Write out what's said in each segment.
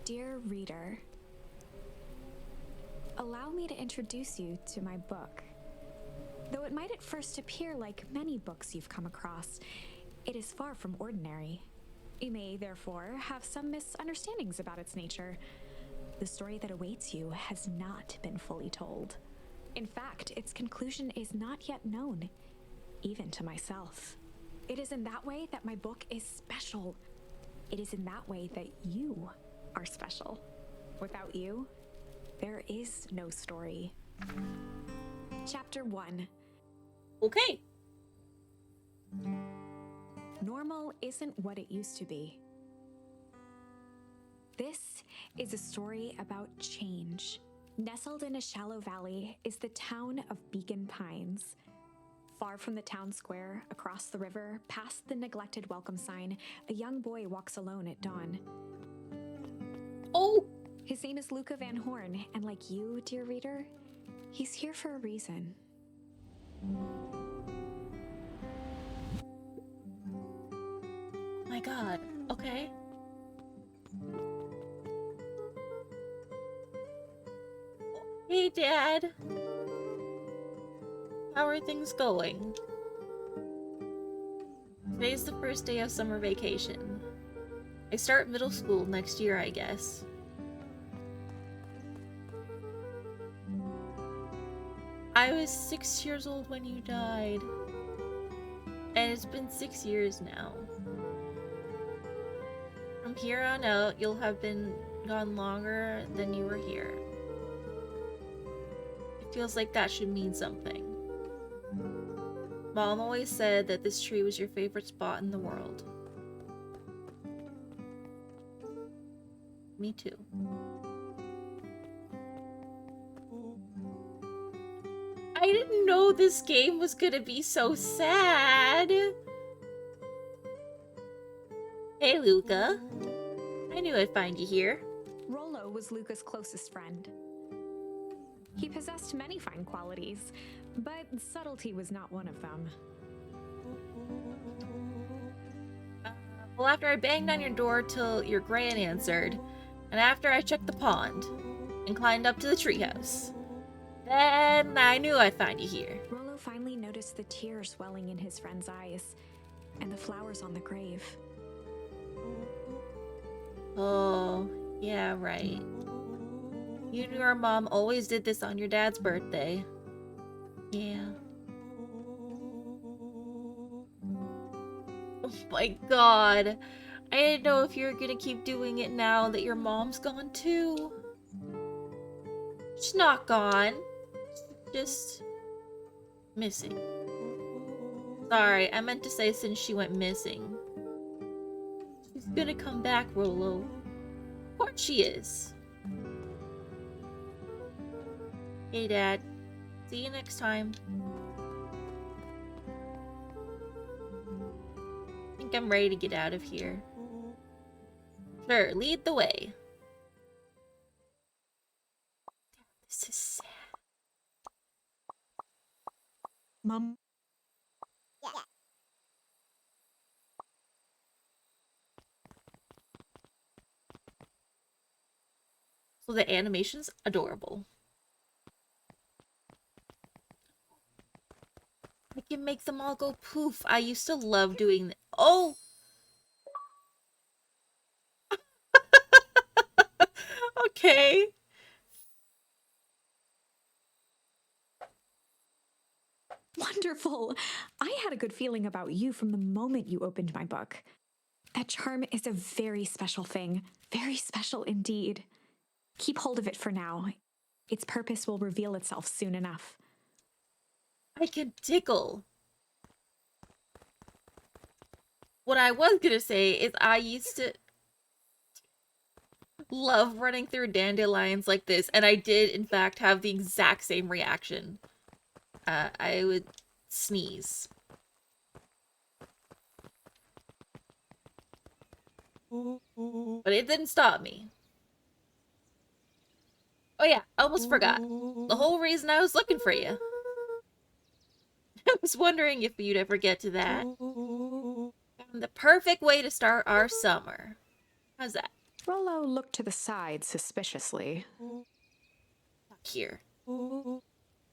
Dear reader, allow me to introduce you to my book. Though it might at first appear like many books you've come across, it is far from ordinary. You may, therefore, have some misunderstandings about its nature. The story that awaits you has not been fully told. In fact, its conclusion is not yet known, even to myself. It is in that way that my book is special. It is in that way that you are special. Without you, there is no story. Chapter 1. Okay. Normal isn't what it used to be. This is a story about change. Nestled in a shallow valley is the town of Beacon Pines. Far from the town square, across the river, past the neglected welcome sign, a young boy walks alone at dawn. Oh! His name is Luca Van Horn, and like you, dear reader, he's here for a reason. My god. Okay. Hey, Dad. How are things going? Today's the first day of summer vacation. I start middle school next year, I guess. I was 6 years old when you died. And it's been 6 years now. From here on out, you'll have been gone longer than you were here. It feels like that should mean something. Mom always said that this tree was your favorite spot in the world. Me too. I didn't know this game was gonna be so sad. Hey, Luca. I knew I'd find you here. Rollo was Luca's closest friend. He possessed many fine qualities, but subtlety was not one of them. Well, after I banged on your door till your gran answered, and after I checked the pond and climbed up to the treehouse, then I knew I'd find you here. Rollo finally noticed the tears welling in his friend's eyes and the flowers on the grave. Oh, yeah, right. You and your mom always did this on your dad's birthday. Yeah. Oh my god. I didn't know if you were gonna keep doing it now that your mom's gone too. She's not gone. Just missing. Sorry, I meant to say since she went missing. She's gonna come back, Rollo. Of course she is. Hey, Dad. See you next time. I think I'm ready to get out of here. Sure, lead the way. This is sad. Mom. So the animation's adorable. I can make them all go poof. I used to love doing that. Oh! Okay. Wonderful! I had a good feeling about you from the moment you opened my book. That charm is a very special thing. Very special indeed. Keep hold of it for now. Its purpose will reveal itself soon enough. I can tickle. What I was gonna say is I used to love running through dandelions like this, and I did, in fact, have the exact same reaction. I would sneeze. But it didn't stop me. Oh yeah, I almost forgot. The whole reason I was looking for you. I was wondering if you'd ever get to that. The perfect way to start our summer. How's that? Rollo looked to the side suspiciously. Not here.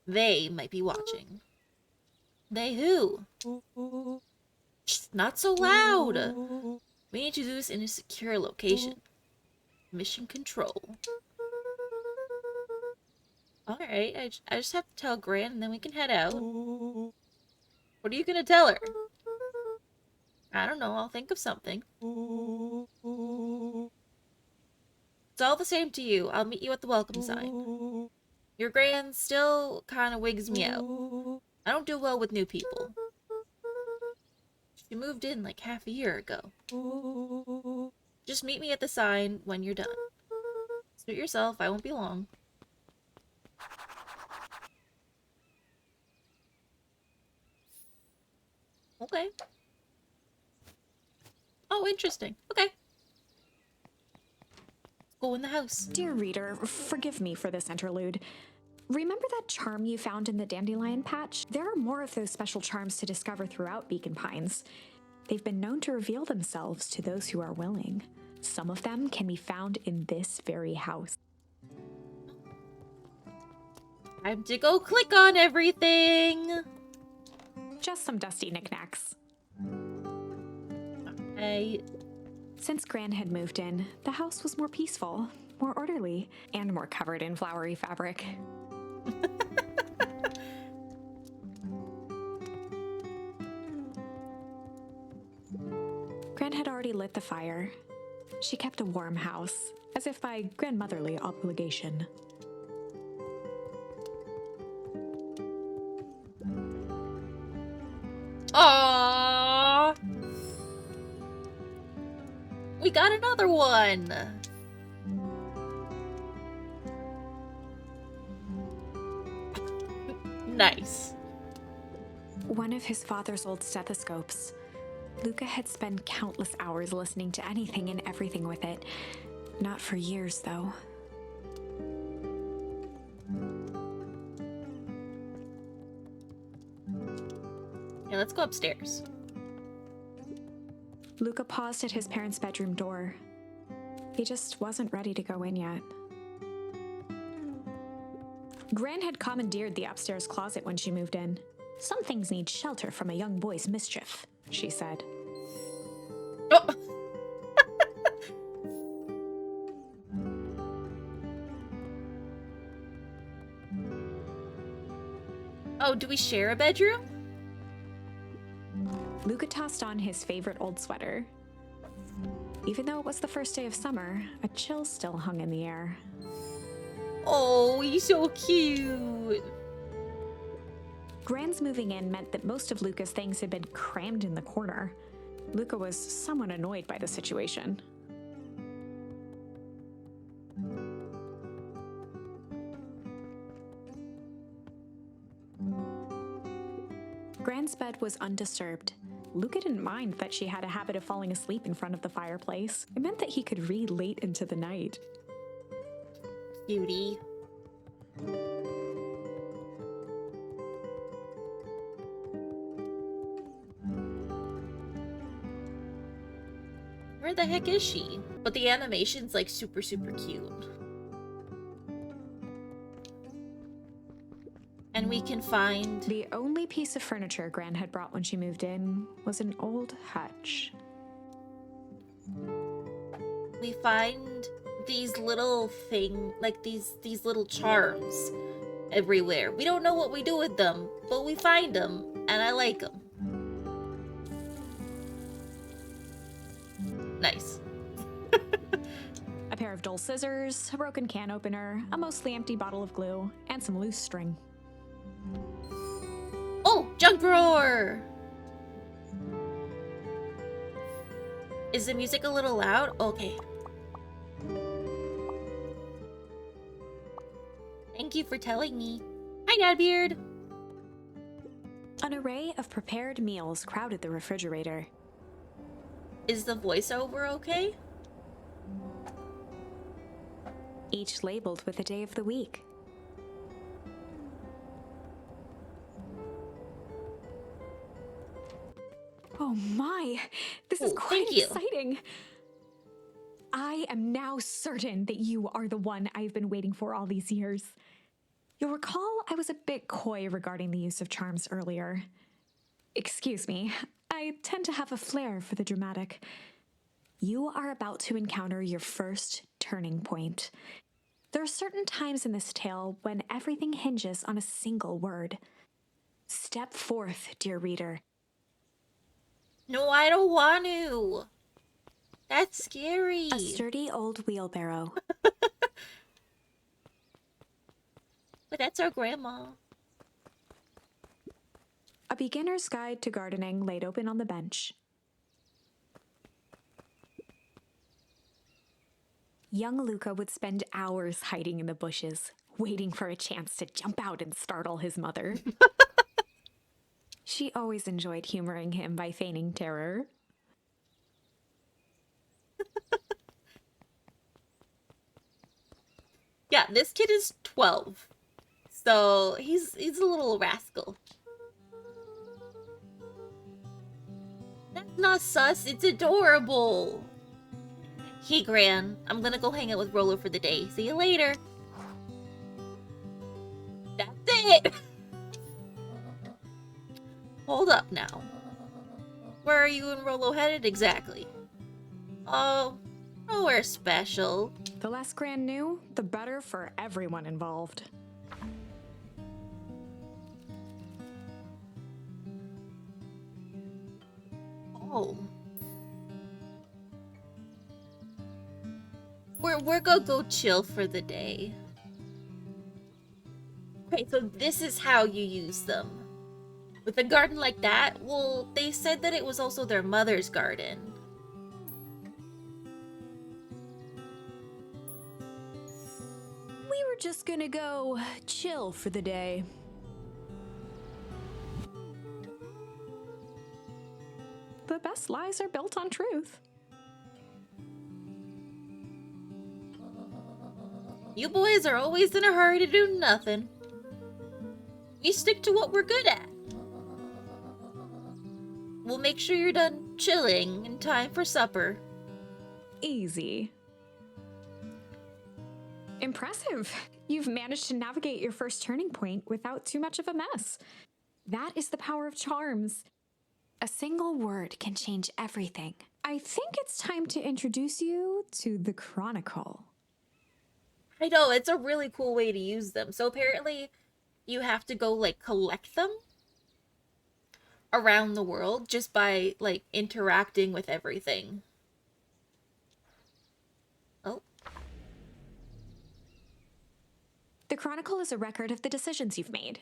They might be watching. They who? Shh, not so loud! We need to do this in a secure location. Mission control. Alright, I just have to tell Gran and then we can head out. What are you gonna tell her? I don't know, I'll think of something. It's all the same to you. I'll meet you at the welcome sign. Your Gran still kinda wigs me out. I don't do well with new people. She moved in like half a year ago. Just meet me at the sign when you're done. Suit yourself, I won't be long. Okay. Oh, interesting. Okay. Go in the house. Dear reader, forgive me for this interlude. Remember that charm you found in the dandelion patch? There are more of those special charms to discover throughout Beacon Pines. They've been known to reveal themselves to those who are willing. Some of them can be found in this very house. Time to go click on everything. Just some dusty knickknacks. Since Gran had moved in, the house was more peaceful, more orderly, and more covered in flowery fabric. Gran had already lit the fire. She kept a warm house, as if by grandmotherly obligation. Aww. We got another one. Nice. One of his father's old stethoscopes. Luca had spent countless hours listening to anything and everything with it. Not for years, though. Yeah, let's go upstairs. Luca paused at his parents' bedroom door. He just wasn't ready to go in yet. Gran had commandeered the upstairs closet when she moved in. Some things need shelter from a young boy's mischief, she said. Oh. Oh, do we share a bedroom? Luca tossed on his favorite old sweater. Even though it was the first day of summer, a chill still hung in the air. Oh, he's so cute. Gran's moving in meant that most of Luca's things had been crammed in the corner. Luca was somewhat annoyed by the situation. Gran's bed was undisturbed. Luca didn't mind that she had a habit of falling asleep in front of the fireplace. It meant that he could read late into the night. Cutie. Where the heck is she? But the animation's like super cute. And we can find... The only piece of furniture Gran had brought when she moved in was an old hutch. We find these little these little charms everywhere. We don't know what we do with them, but we find them, and I like them. Nice. A pair of dull scissors, a broken can opener, a mostly empty bottle of glue, and some loose string. Oh, junk drawer! Is the music a little loud? Okay. Thank you for telling me. Hi, Dadbeard! An array of prepared meals crowded the refrigerator. Is the voiceover okay? Each labeled with the day of the week. Oh my, this is quite thank you. exciting. I am now certain that you are the one I've been waiting for all these years. You'll recall I was a bit coy regarding the use of charms earlier. Excuse me, I tend to have a flair for the dramatic. You are about to encounter your first turning point. There are certain times in this tale when everything hinges on a single word. Step forth, dear reader. No, I don't want to. That's scary. A sturdy old wheelbarrow. But that's our grandma. A beginner's guide to gardening laid open on the bench. Young Luca would spend hours hiding in the bushes, waiting for a chance to jump out and startle his mother. She always enjoyed humoring him by feigning terror. Yeah, this kid is 12. So he's a little rascal. That's not sus, it's adorable. Hey, Gran, I'm gonna go hang out with Rolo for the day. See you later. That's it! Hold up now. Where are you and Rolo headed exactly? Oh, nowhere special. The less Gran knew, the better for everyone involved. Oh. We're gonna go chill for the day. Okay, so this is how you use them. With a garden like that, well, they said that it was also their mother's garden. We were just gonna go chill for the day. The best lies are built on truth. You boys are always in a hurry to do nothing. We stick to what we're good at. We'll make sure you're done chilling in time for supper. Easy. Impressive. You've managed to navigate your first turning point without too much of a mess. That is the power of charms. A single word can change everything. I think it's time to introduce you to the Chronicle. I know, it's a really cool way to use them. So apparently, you have to go, like, collect them around the world just by, like, interacting with everything. Oh. The Chronicle is a record of the decisions you've made.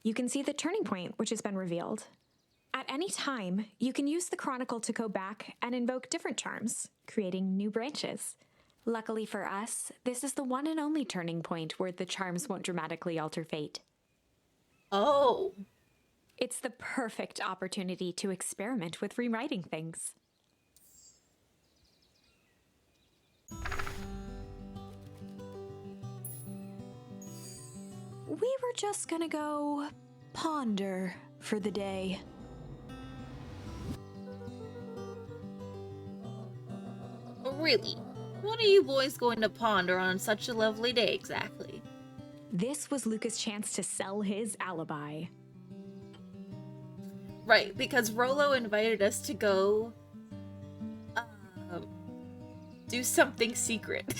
You can see the turning point, which has been revealed. At any time, you can use the Chronicle to go back and invoke different charms, creating new branches. Luckily for us, this is the one and only turning point where the charms won't dramatically alter fate. Oh. It's the perfect opportunity to experiment with rewriting things. We were just gonna go ponder for the day. Really? What are you boys going to ponder on such a lovely day exactly? This was Luca's chance to sell his alibi. Right, because Rolo invited us to go do something secret.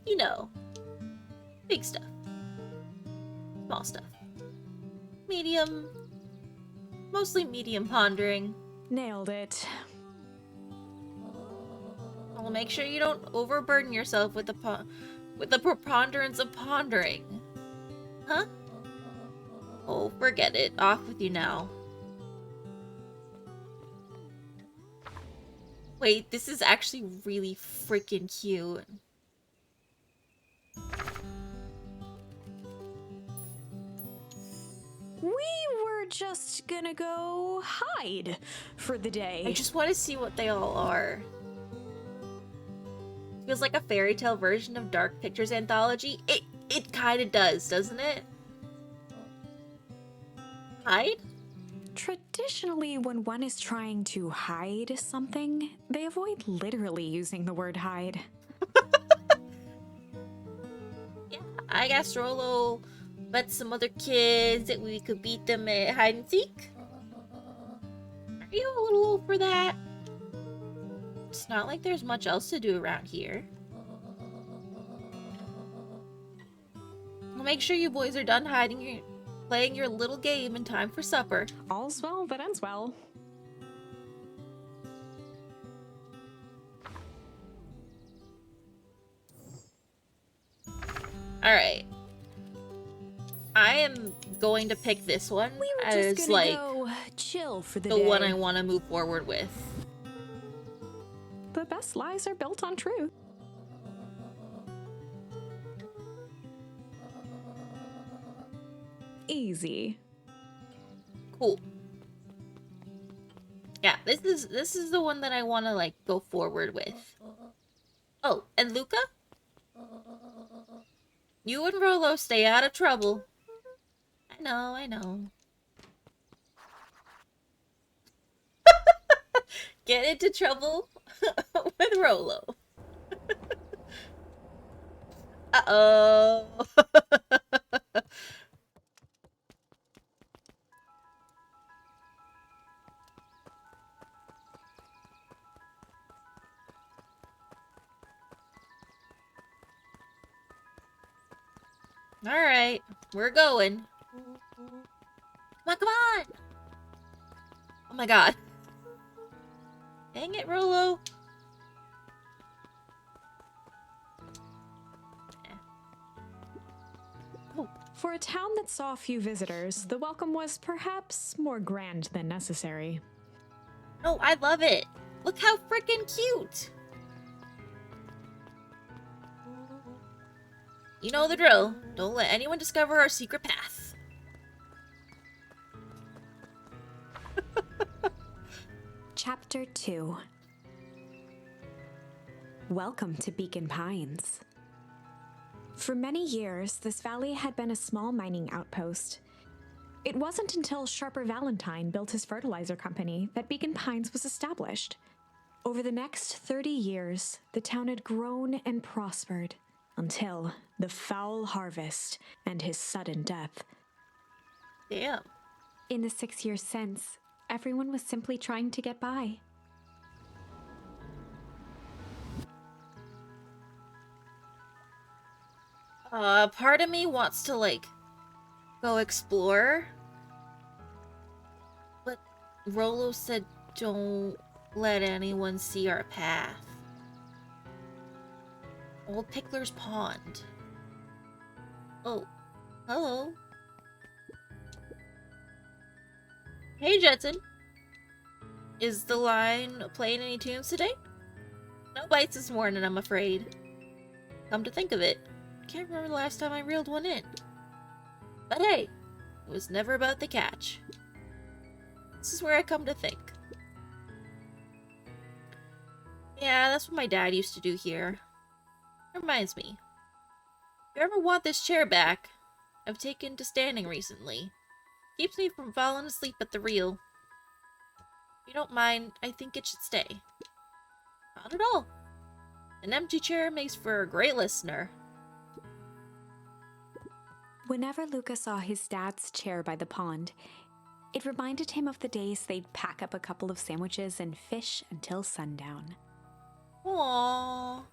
You know, big stuff, small stuff, medium, mostly medium pondering. Nailed it. Well, make sure you don't overburden yourself with the preponderance of pondering. Huh? Oh, forget it. Off with you now. Wait, this is actually really freaking cute. We were just gonna go hide for the day. I just want to see what they all are. Feels like a fairy tale version of Dark Pictures anthology. It kind of does, doesn't it? Hide? Traditionally, when one is trying to hide something, they avoid literally using the word hide. Yeah, I guess Rolo met some other kids that we could beat them at hide and seek. Are you a little old for that? It's not like there's much else to do around here. Well, make sure you boys are done playing your little game in time for supper. All's well that ends well. Alright. I am going to pick this one We were as, just gonna like, go chill for the the day. one I want to move forward with. The best lies are built on truth. Easy. Cool. Yeah, this is the one that I want to, like, go forward with. Oh, and Luca? You and Rolo stay out of trouble. I know, I know. Get into trouble with Rolo. Uh-oh. Alright, we're going. Come on, come on! Oh my god. Dang it, Rolo. For a town that saw few visitors, the welcome was perhaps more grand than necessary. Oh, I love it. Look how freaking cute. You know the drill. Don't let anyone discover our secret path. Chapter 2. Welcome to Beacon Pines. For many years, this valley had been a small mining outpost. It wasn't until Sharper Valentine built his fertilizer company that Beacon Pines was established. Over the next 30 years, the town had grown and prospered until the foul harvest and his sudden death. Damn. In the 6 years since, everyone was simply trying to get by. Part of me wants to, like, go explore. But Rolo said don't let anyone see our path. Old Pickler's Pond. Oh, hello. Hey, Jetson. Is the line playing any tunes today? No bites this morning, I'm afraid. Come to think of it, can't remember the last time I reeled one in. But hey, it was never about the catch. This is where I come to think. Yeah, that's what my dad used to do here. Reminds me. If you ever want this chair back, I've taken to standing recently. Keeps me from falling asleep at the reel. If you don't mind, I think it should stay. Not at all. An empty chair makes for a great listener. Whenever Luca saw his dad's chair by the pond, it reminded him of the days they'd pack up a couple of sandwiches and fish until sundown. Aww.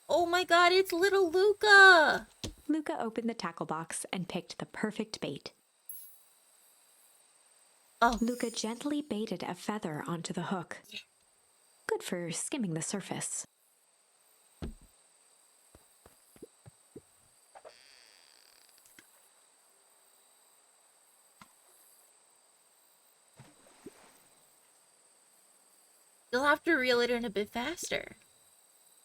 Oh my god, it's little Luca! Luca opened the tackle box and picked the perfect bait. Oh. Luca gently baited a feather onto the hook. Good for skimming the surface. You'll have to reel it in a bit faster,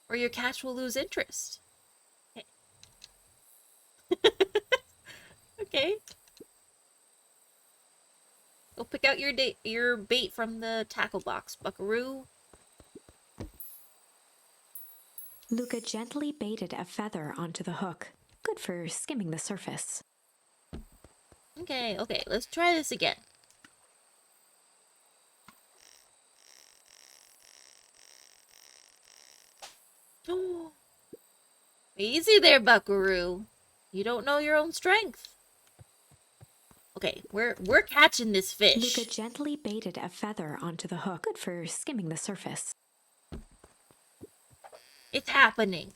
or your catch will lose interest. Okay. Okay. Go pick out your bait from the tackle box, buckaroo. Luca gently baited a feather onto the hook. Good for skimming the surface. Okay, okay, let's try this again. Easy there, Buckaroo. You don't know your own strength. Okay, we're catching this fish. Luca gently baited a feather onto the hook, good for skimming the surface. It's happening.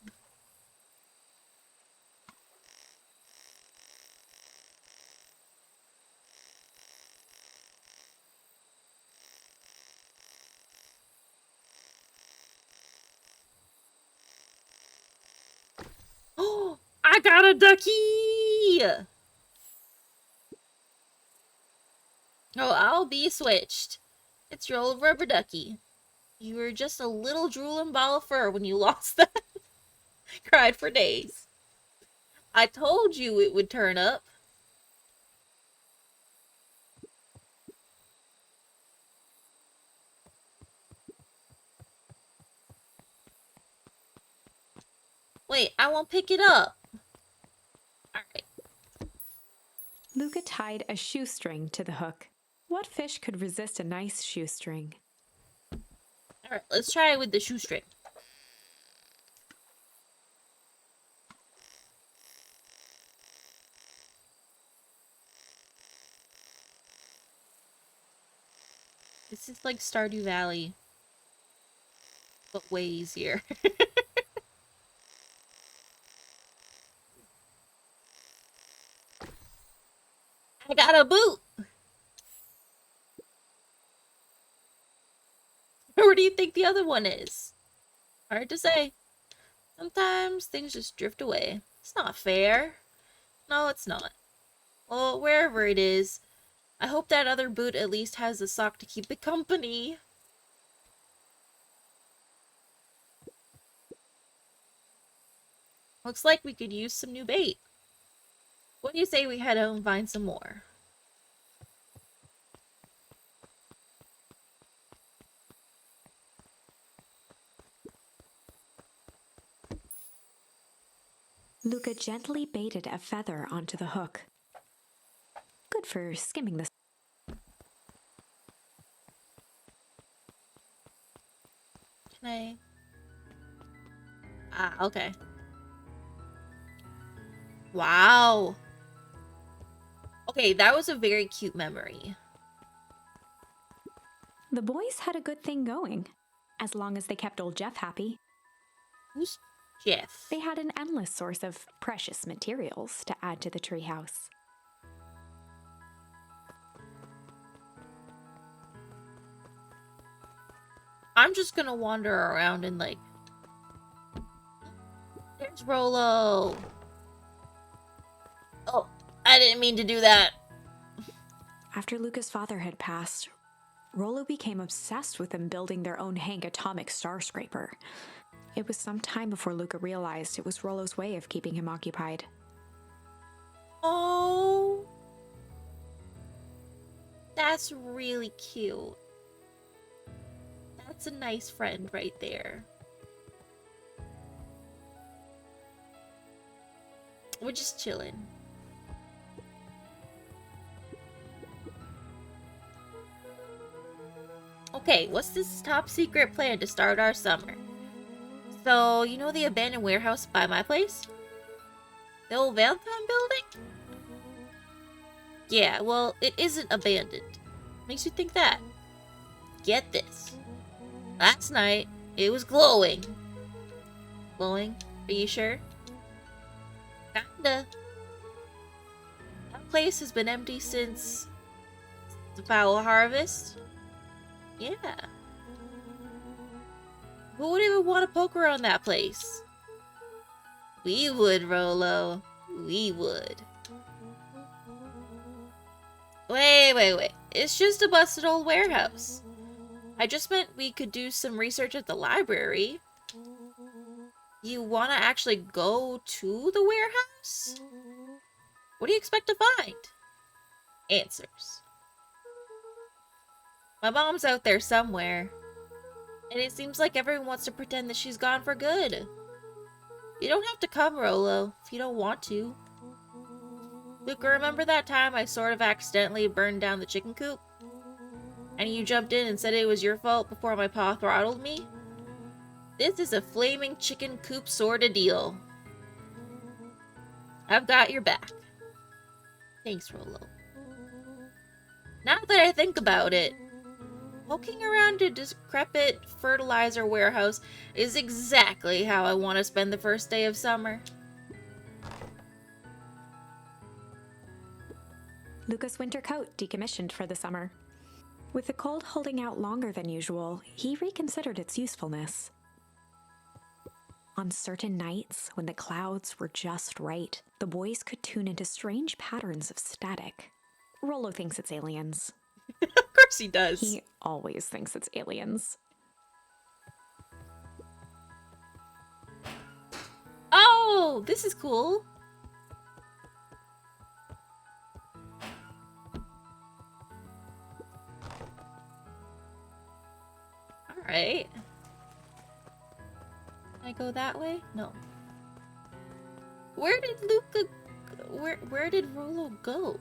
Oh, I got a ducky! Oh, I'll be switched. It's your old rubber ducky. You were just a little drooling ball of fur when you lost that. Cried for days. I told you it would turn up. Wait, I won't pick it up. Alright. Luca tied a shoestring to the hook. What fish could resist a nice shoestring? Alright, let's try it with the shoestring. This is like Stardew Valley, but way easier. I got a boot! Where do you think the other one is? Hard to say. Sometimes things just drift away. It's not fair. No, it's not. Well, wherever it is, I hope that other boot at least has a sock to keep it company. Looks like we could use some new bait. What do you say we head out and find some more? Luca gently baited a feather onto the hook. Good for skimming the... Can I... Ah, okay. Wow. Okay, that was a very cute memory. The boys had a good thing going, as long as they kept old Jeff happy. Who's Jeff? They had an endless source of precious materials to add to the treehouse. I'm just gonna wander around and like... There's Rolo! Oh, I didn't mean to do that. After Luca's father had passed, Rollo became obsessed with them building their own Hank atomic star scraper. It was some time before Luca realized it was Rollo's way of keeping him occupied. Oh, that's really cute. That's a nice friend right there. We're just chilling. Okay, what's this top secret plan to start our summer? So, you know the abandoned warehouse by my place? The old Valentine building? Yeah, well, it isn't abandoned. Makes you think that. Get this. Last night, it was glowing. Glowing? Are you sure? Kinda. That place has been empty since the foul harvest. Yeah. Who would even want to poke around that place? We would, Rolo. We would. Wait. It's just a busted old warehouse. I just meant we could do some research at the library. You want to actually go to the warehouse? What do you expect to find? Answers. My mom's out there somewhere. And it seems like everyone wants to pretend that she's gone for good. You don't have to come, Rolo, if you don't want to. Luca, remember that time I sort of accidentally burned down the chicken coop? And you jumped in and said it was your fault before my paw throttled me? This is a flaming chicken coop sorta deal. I've got your back. Thanks, Rolo. Now that I think about it, poking around a decrepit fertilizer warehouse is exactly how I want to spend the first day of summer. Luca's winter coat decommissioned for the summer. With the cold holding out longer than usual, he reconsidered its usefulness. On certain nights, when the clouds were just right, the boys could tune into strange patterns of static. Rollo thinks it's aliens. Of course he does. He always thinks it's aliens. Oh, this is cool. Alright. Can I go that way? No. Where did Luca... Where did Rolo go?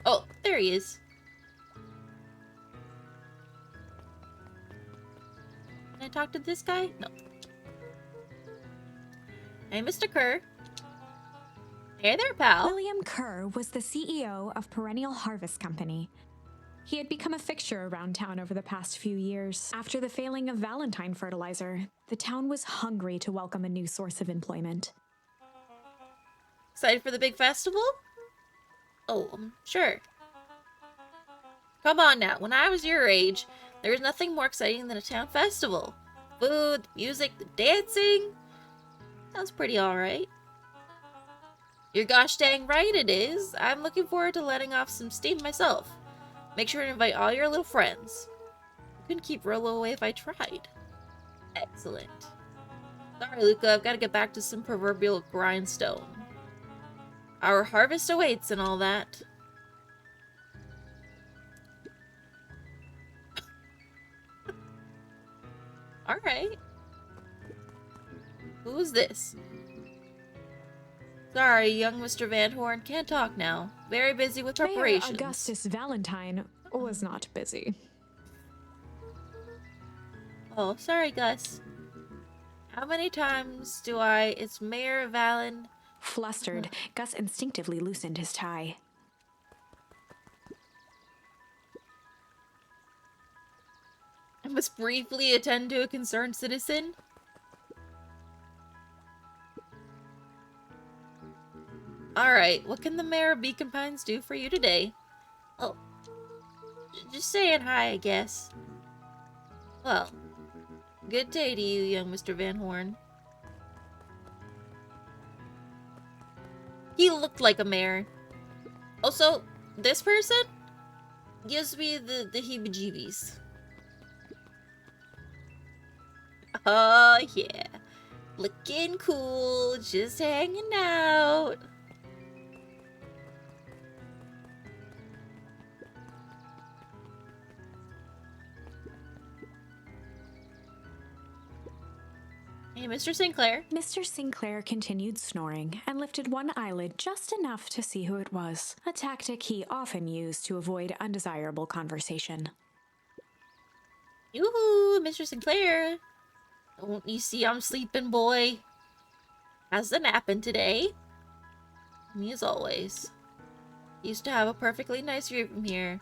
Oh, there he is. Can I talk to this guy? No. Hey, Mr. Kerr. Hey there, pal. William Kerr was the CEO of Perennial Harvest Company. He had become a fixture around town over the past few years. After the failing of Valentine fertilizer, the town was hungry to welcome a new source of employment. Excited for the big festival? Oh, sure. Come on now, when I was your age, there was nothing more exciting than a town festival. Food, the music, the dancing. Sounds pretty alright. You're gosh dang right it is. I'm looking forward to letting off some steam myself. Make sure to invite all your little friends. I couldn't keep Rolo away if I tried. Excellent. Sorry, Luca, I've got to get back to some proverbial grindstone. Our harvest awaits and all that. Alright. Who's this? Sorry, young Mr. Van Horn can't talk now. Very busy with preparations. Mayor Augustus Valentine was not busy. Oh, sorry, Gus. How many times do It's Mayor Valen... Flustered, Gus instinctively loosened his tie. I must briefly attend to a concerned citizen? Alright, what can the mayor of Beacon Pines do for you today? Oh, just saying hi, I guess. Well, good day to you, young Mr. Van Horn. He looked like a mayor. Also, this person gives me the heebie-jeebies. Oh, yeah. Looking cool, just hanging out. Hey, Mr. Sinclair. Mr. Sinclair continued snoring and lifted one eyelid just enough to see who it was, a tactic he often used to avoid undesirable conversation. Yoo-hoo, Mr. Sinclair. Don't you see I'm sleeping, boy? How's the napping today? Me as always. Used to have a perfectly nice view from here.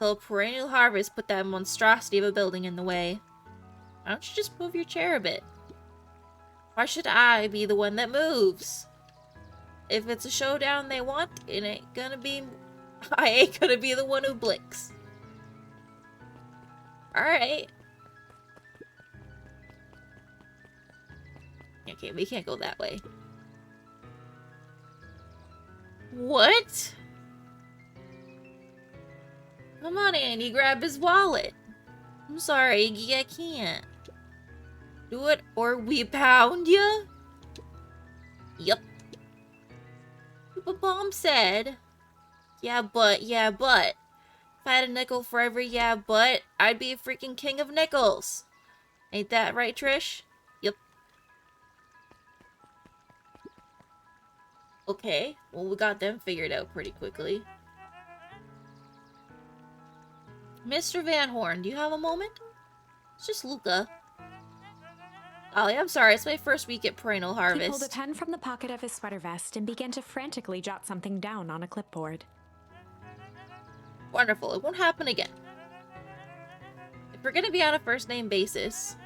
Till Perennial Harvest put that monstrosity of a building in the way. Why don't you just move your chair a bit? Why should I be the one that moves? If it's a showdown they want, it ain't gonna be... I ain't gonna be the one who blinks. Alright. Okay, we can't go that way. What? Come on, Andy, grab his wallet. I'm sorry, Iggy, I can't. Do it or we pound ya? Yup. But Mom said, yeah, but. If I had a nickel for every yeah, but, I'd be a freaking king of nickels. Ain't that right, Trish? Yup. Okay, well, we got them figured out pretty quickly. Mr. Van Horn, do you have a moment? It's just Luca. Ollie, I'm sorry, it's my first week at Perennial Harvest. He pulled a pen from the pocket of his sweater vest and began to frantically jot something down on a clipboard. Wonderful, it won't happen again. If we're gonna be on a first-name basis,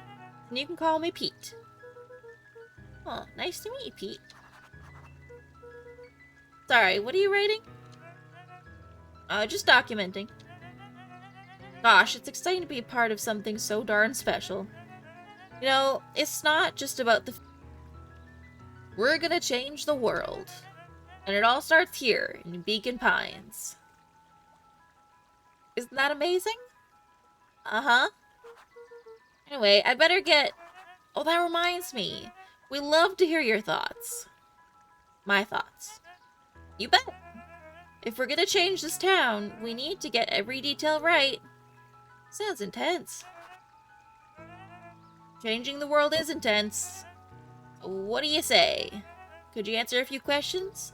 then you can call me Pete. Oh, nice to meet you, Pete. Sorry, what are you writing? Just documenting. Gosh, it's exciting to be a part of something so darn special. You know, it's not just about the... We're gonna change the world. And it all starts here, in Beacon Pines. Isn't that amazing? Uh-huh. Anyway, I better get... Oh, that reminds me. We love to hear your thoughts. My thoughts. You bet. If we're gonna change this town, we need to get every detail right. Sounds intense. Changing the world is intense. What do you say? Could you answer a few questions?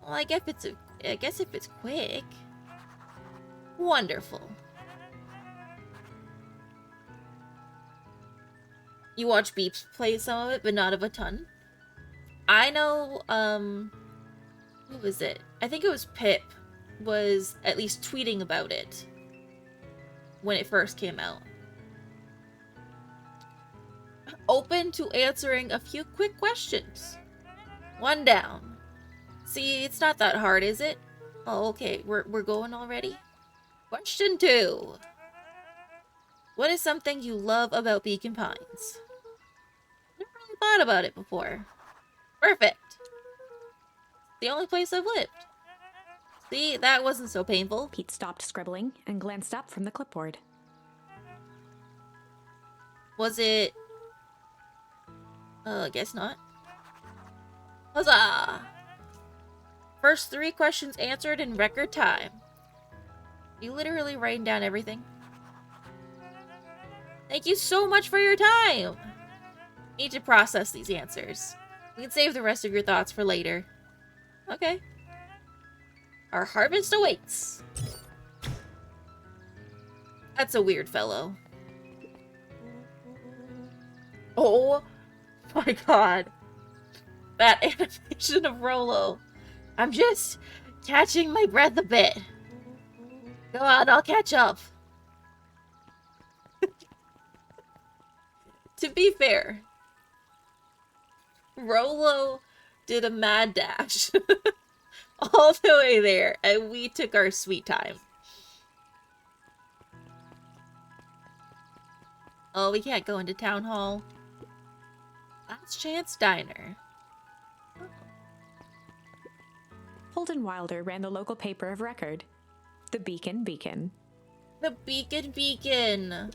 Well, I guess if it's quick. Wonderful. You watch Beeps play some of it, but not of a ton. I know, who was it? I think it was Pip was at least tweeting about it when it first came out. Open to answering a few quick questions. One down. See, it's not that hard, is it? Oh, okay, we're going already? Question 2. What is something you love about Beacon Pines? Never really thought about it before. Perfect. The only place I've lived. See, that wasn't so painful. Pete stopped scribbling and glanced up from the clipboard. Was it... I guess not. Huzzah! First 3 questions answered in record time. You literally writing down everything? Thank you so much for your time! Need to process these answers. We can save the rest of your thoughts for later. Okay. Our harvest awaits. That's a weird fellow. Oh my god. That animation of Rolo. I'm just catching my breath a bit. Go on, I'll catch up. To be fair, Rolo did a mad dash all the way there, and we took our sweet time. Oh, we can't go into Town Hall. Last Chance Diner. Holden Wilder ran the local paper of record, the Beacon Beacon. The Beacon Beacon.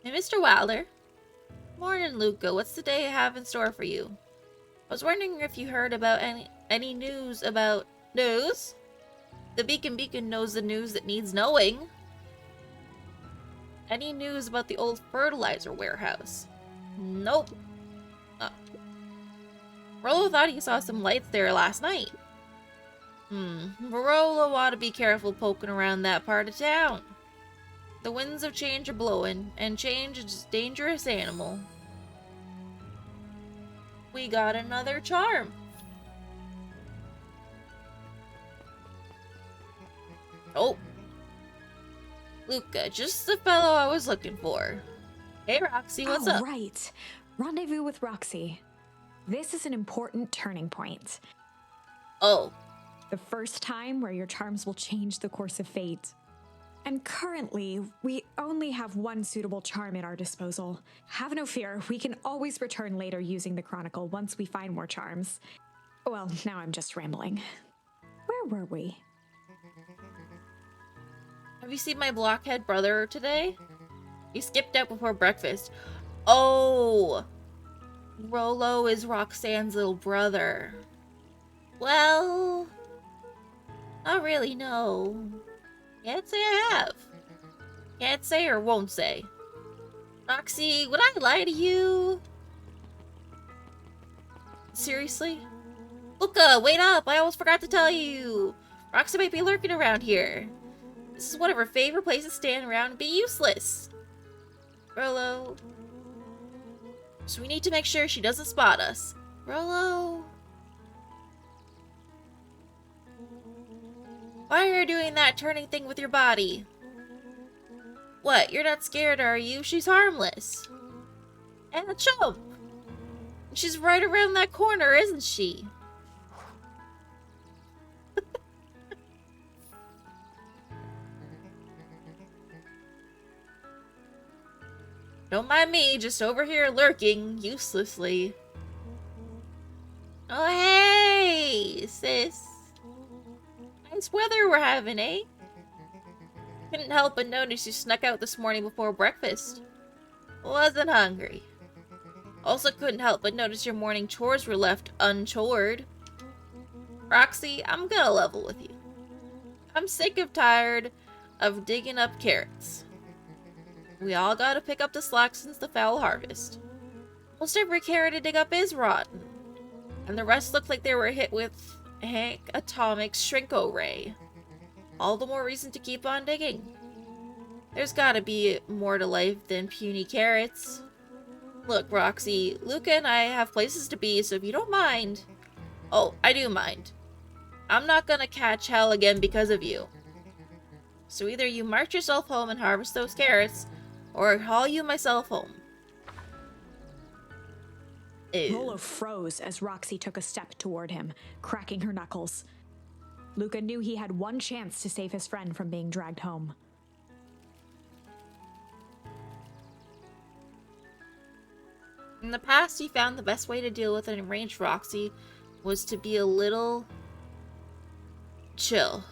Hey, Mr. Wilder. Morning, Luca. What's the day have in store for you? I was wondering if you heard about any news about... News? The Beacon Beacon knows the news that needs knowing. Any news about the old fertilizer warehouse? Nope. Oh. Rolo thought he saw some lights there last night. Rolo ought to be careful poking around that part of town. The winds of change are blowing, and change is a dangerous animal. We got another charm. Oh. Luca, just the fellow I was looking for. Hey, Roxy, what's up? Right. Rendezvous with Roxy. This is an important turning point. Oh. The first time where your charms will change the course of fate. And currently, we only have one suitable charm at our disposal. Have no fear, we can always return later using the Chronicle once we find more charms. Well, now I'm just rambling. Where were we? Have you seen my blockhead brother today? He skipped out before breakfast. Oh! Rolo is Roxanne's little brother. Well... not really, no. Can't say I have. Can't say or won't say. Roxy, would I lie to you? Seriously? Luca, wait up! I almost forgot to tell you! Roxy might be lurking around here. This is one of her favorite places to stand around and be useless. Rolo. So we need to make sure she doesn't spot us. Rolo. Why are you doing that turning thing with your body? What, you're not scared, are you? She's harmless. And a chump. She's right around that corner, isn't she? Don't mind me, just over here lurking uselessly. Oh, hey, sis. Nice weather we're having, eh? Couldn't help but notice you snuck out this morning before breakfast. Wasn't hungry. Also couldn't help but notice your morning chores were left unchored. Roxy, I'm gonna level with you. I'm sick of tired of digging up carrots. We all gotta pick up the slack since the foul harvest. Most every carrot to dig up is rotten. And the rest look like they were hit with Hank Atomic's Shrinko Ray. All the more reason to keep on digging. There's gotta be more to life than puny carrots. Look, Roxy, Luca and I have places to be, so if you don't mind... Oh, I do mind. I'm not gonna catch hell again because of you. So either you march yourself home and harvest those carrots, or I'll haul you myself home. Ew. Rolo froze as Roxy took a step toward him, cracking her knuckles. Luca knew he had one chance to save his friend from being dragged home. In the past, he found the best way to deal with an enraged Roxy was to be a little... chill.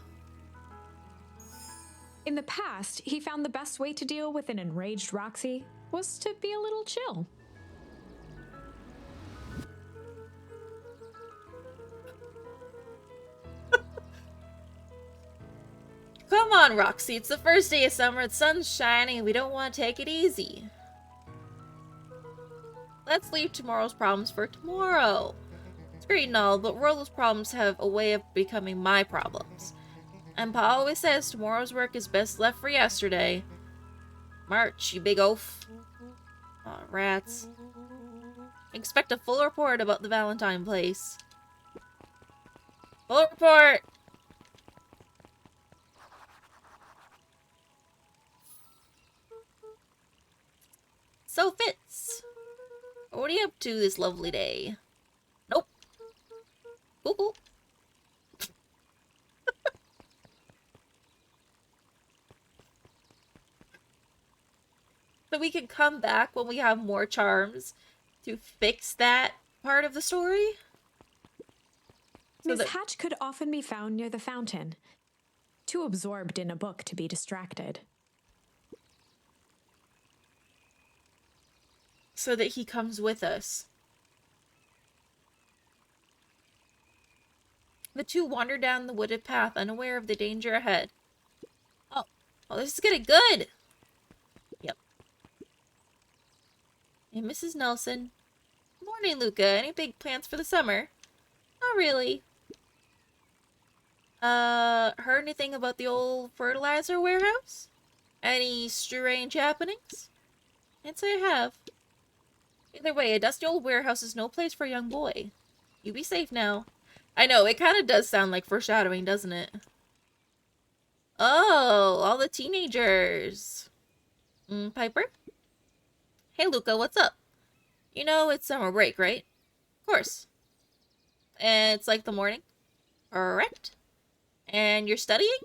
In the past, he found the best way to deal with an enraged Roxy was to be a little chill. Come on, Roxy, it's the first day of summer, the sun's shining, and we don't want to take it easy. Let's leave tomorrow's problems for tomorrow. It's great and all, but Rolo's problems have a way of becoming my problems. And Pa always says tomorrow's work is best left for yesterday. March, you big oaf. Aw, rats. Expect a full report about the Valentine place. Full report! So Fitz, what are you up to this lovely day? Nope. Cool. So we can come back when we have more charms to fix that part of the story? Miss Hatch could often be found near the fountain, too absorbed in a book to be distracted. So that he comes with us. The two wander down the wooded path, unaware of the danger ahead. Oh, this is getting good! Yep. Hey, Mrs. Nelson. Morning, Luca. Any big plans for the summer? Not really. Heard anything about the old fertilizer warehouse? Any strange happenings? Can't say I have. Either way, a dusty old warehouse is no place for a young boy. You be safe now. I know, it kind of does sound like foreshadowing, doesn't it? Oh, all the teenagers. Piper? Hey, Luca, what's up? You know it's summer break, right? Of course. And it's like the morning? Correct? And you're studying?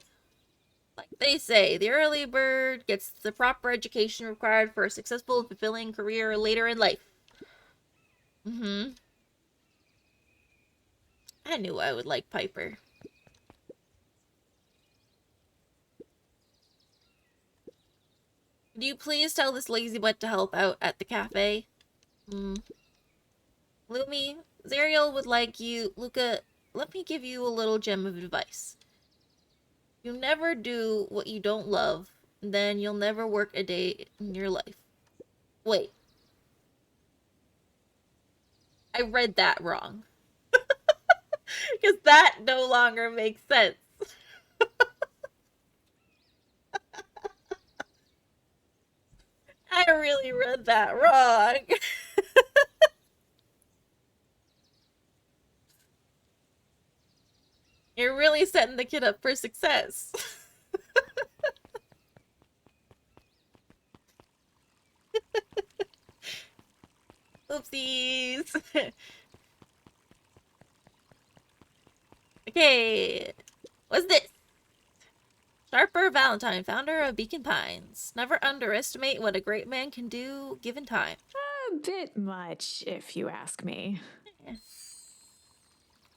Like they say, the early bird gets the proper education required for a successful and fulfilling career later in life. I knew I would like Piper. Could you please tell this lazy butt to help out at the cafe? Lumi, Zariel would like you. Luca, let me give you a little gem of advice. You never do what you don't love, then you'll never work a day in your life. Wait. I read that wrong. Because that no longer makes sense. I really read that wrong. You're really setting the kid up for success. Oopsies. Okay. What's this? Sharper Valentine, founder of Beacon Pines. Never underestimate what a great man can do given time. A bit much, if you ask me.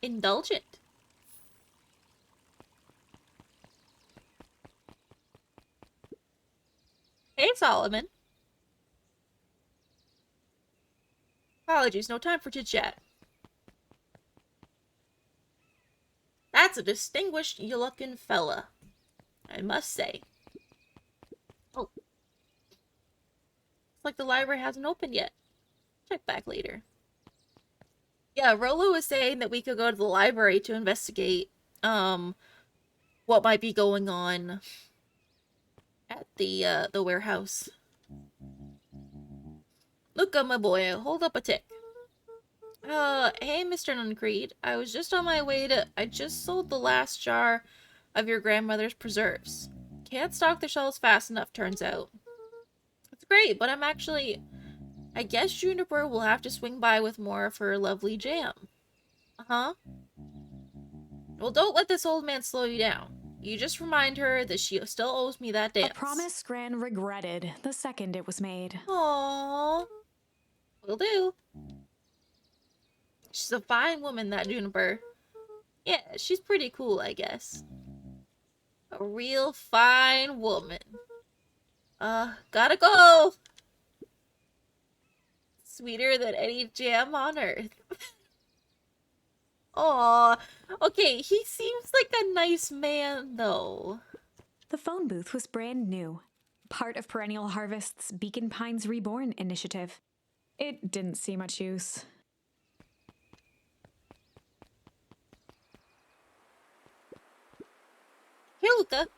Indulgent. Hey, Solomon. Apologies, no time for chit-chat. That's a distinguished looking fella, I must say. Oh. It's like the library hasn't opened yet. Check back later. Yeah, Rolo was saying that we could go to the library to investigate, what might be going on at the warehouse. Luca, my boy, hold up a tick. Hey, Mr. Nuncreed. I was just on my way to... I just sold the last jar of your grandmother's preserves. Can't stock the shelves fast enough, turns out. It's great, but I'm actually... I guess Juniper will have to swing by with more of her lovely jam. Uh-huh. Well, don't let this old man slow you down. You just remind her that she still owes me that dance. A promise Gran regretted the second it was made. Aww. Will do. She's a fine woman, that Juniper. Yeah, she's pretty cool, I guess. A real fine woman. Gotta go! Sweeter than any jam on earth. Aw. Okay, he seems like a nice man, though. The phone booth was brand new, part of Perennial Harvest's Beacon Pines Reborn initiative. It didn't see much use. Hey, Luca.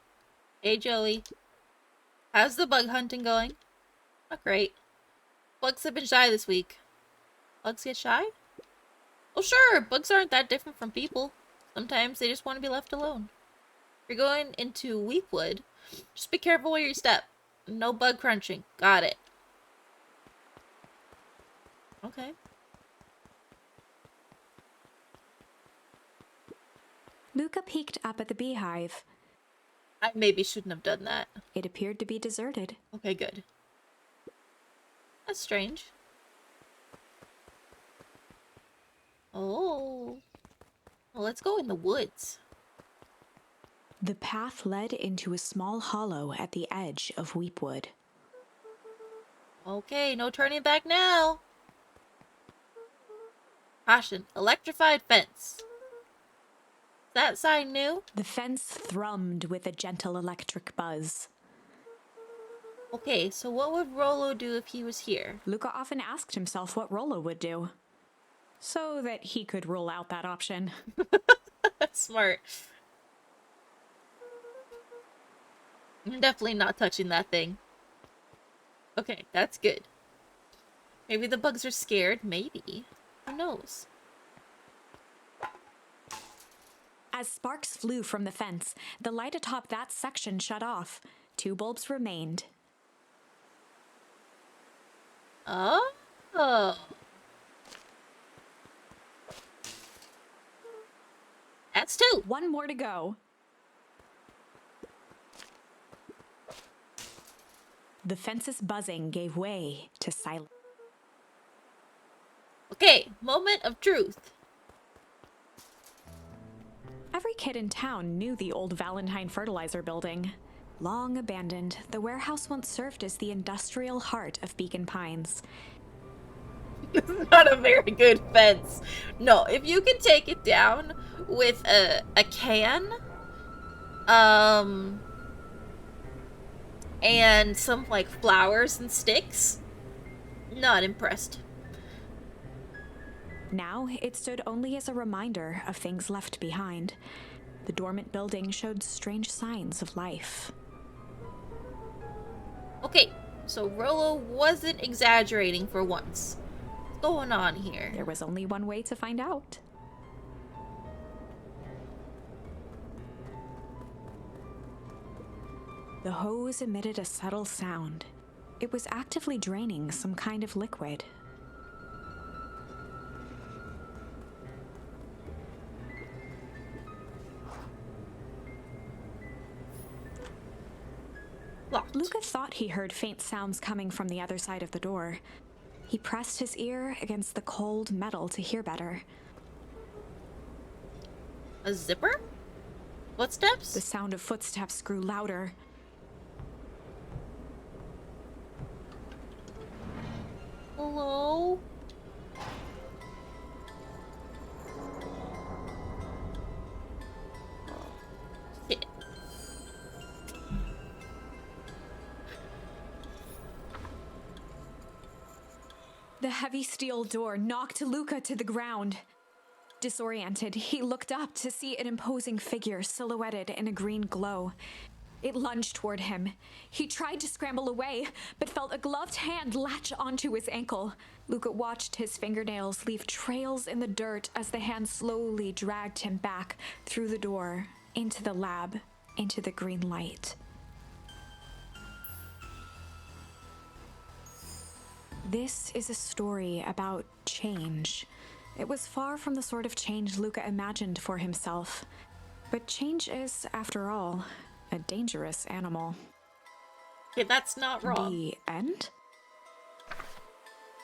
Hey, Joey. How's the bug hunting going? Not great. Bugs have been shy this week. Bugs get shy? Oh, sure. Bugs aren't that different from people. Sometimes they just want to be left alone. If you're going into Weepwood, just be careful where you step. No bug crunching. Got it. Okay. Luca peeked up at the beehive. I maybe shouldn't have done that. It appeared to be deserted. Okay, good. That's strange. Oh. Well, let's go in the woods. The path led into a small hollow at the edge of Weepwood. Okay, no turning back now. Caution, electrified fence. Is that sign new? The fence thrummed with a gentle electric buzz. Okay, so what would Rolo do if he was here? Luca often asked himself what Rolo would do, so that he could rule out that option. That's smart. I'm definitely not touching that thing. Okay, that's good. Maybe the bugs are scared. Maybe. Who knows? As sparks flew from the fence, the light atop that section shut off. 2 bulbs remained. Oh. That's 2. 1 more to go. The fence's buzzing gave way to silence. Okay, moment of truth. Every kid in town knew the old Valentine fertilizer building. Long abandoned, the warehouse once served as the industrial heart of Beacon Pines. This is not a very good fence. No, if you can take it down with a can, and some, like, flowers and sticks, not impressed. Now, it stood only as a reminder of things left behind. The dormant building showed strange signs of life. Okay, so Rollo wasn't exaggerating for once. What's going on here? There was only one way to find out. The hose emitted a subtle sound. It was actively draining some kind of liquid. Locked. Luca thought he heard faint sounds coming from the other side of the door. He pressed his ear against the cold metal to hear better. A zipper? Footsteps? The sound of footsteps grew louder. Hello? Shit. The heavy steel door knocked Luca to the ground. Disoriented, he looked up to see an imposing figure silhouetted in a green glow. It lunged toward him. He tried to scramble away, but felt a gloved hand latch onto his ankle. Luca watched his fingernails leave trails in the dirt as the hand slowly dragged him back through the door, into the lab, into the green light. This is a story about change. It was far from the sort of change Luca imagined for himself. But change is, after all, a dangerous animal. Okay, that's not wrong. The end?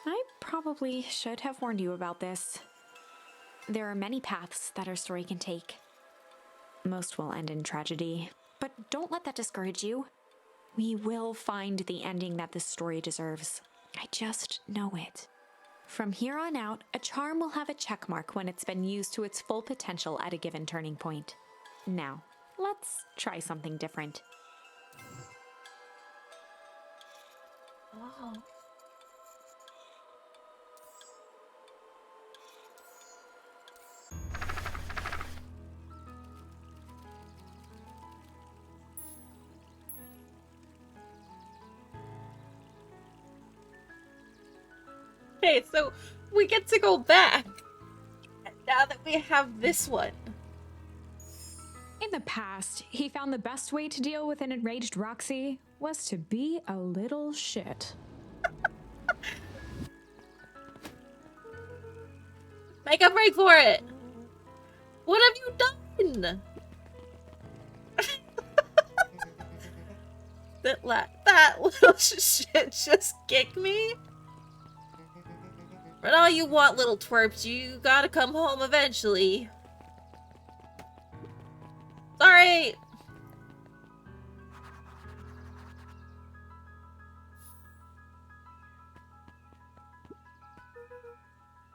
I probably should have warned you about this. There are many paths that our story can take. Most will end in tragedy, but don't let that discourage you. We will find the ending that this story deserves. I just know it. From here on out, a charm will have a check mark when it's been used to its full potential at a given turning point. Now, let's try something different. Oh. Okay, so we get to go back now that we have this one. In the past, he found the best way to deal with an enraged Roxy was to be a little shit. Make a break for it! What have you done? that little shit just kicked me? But all you want, little twerps, you gotta come home eventually. Sorry!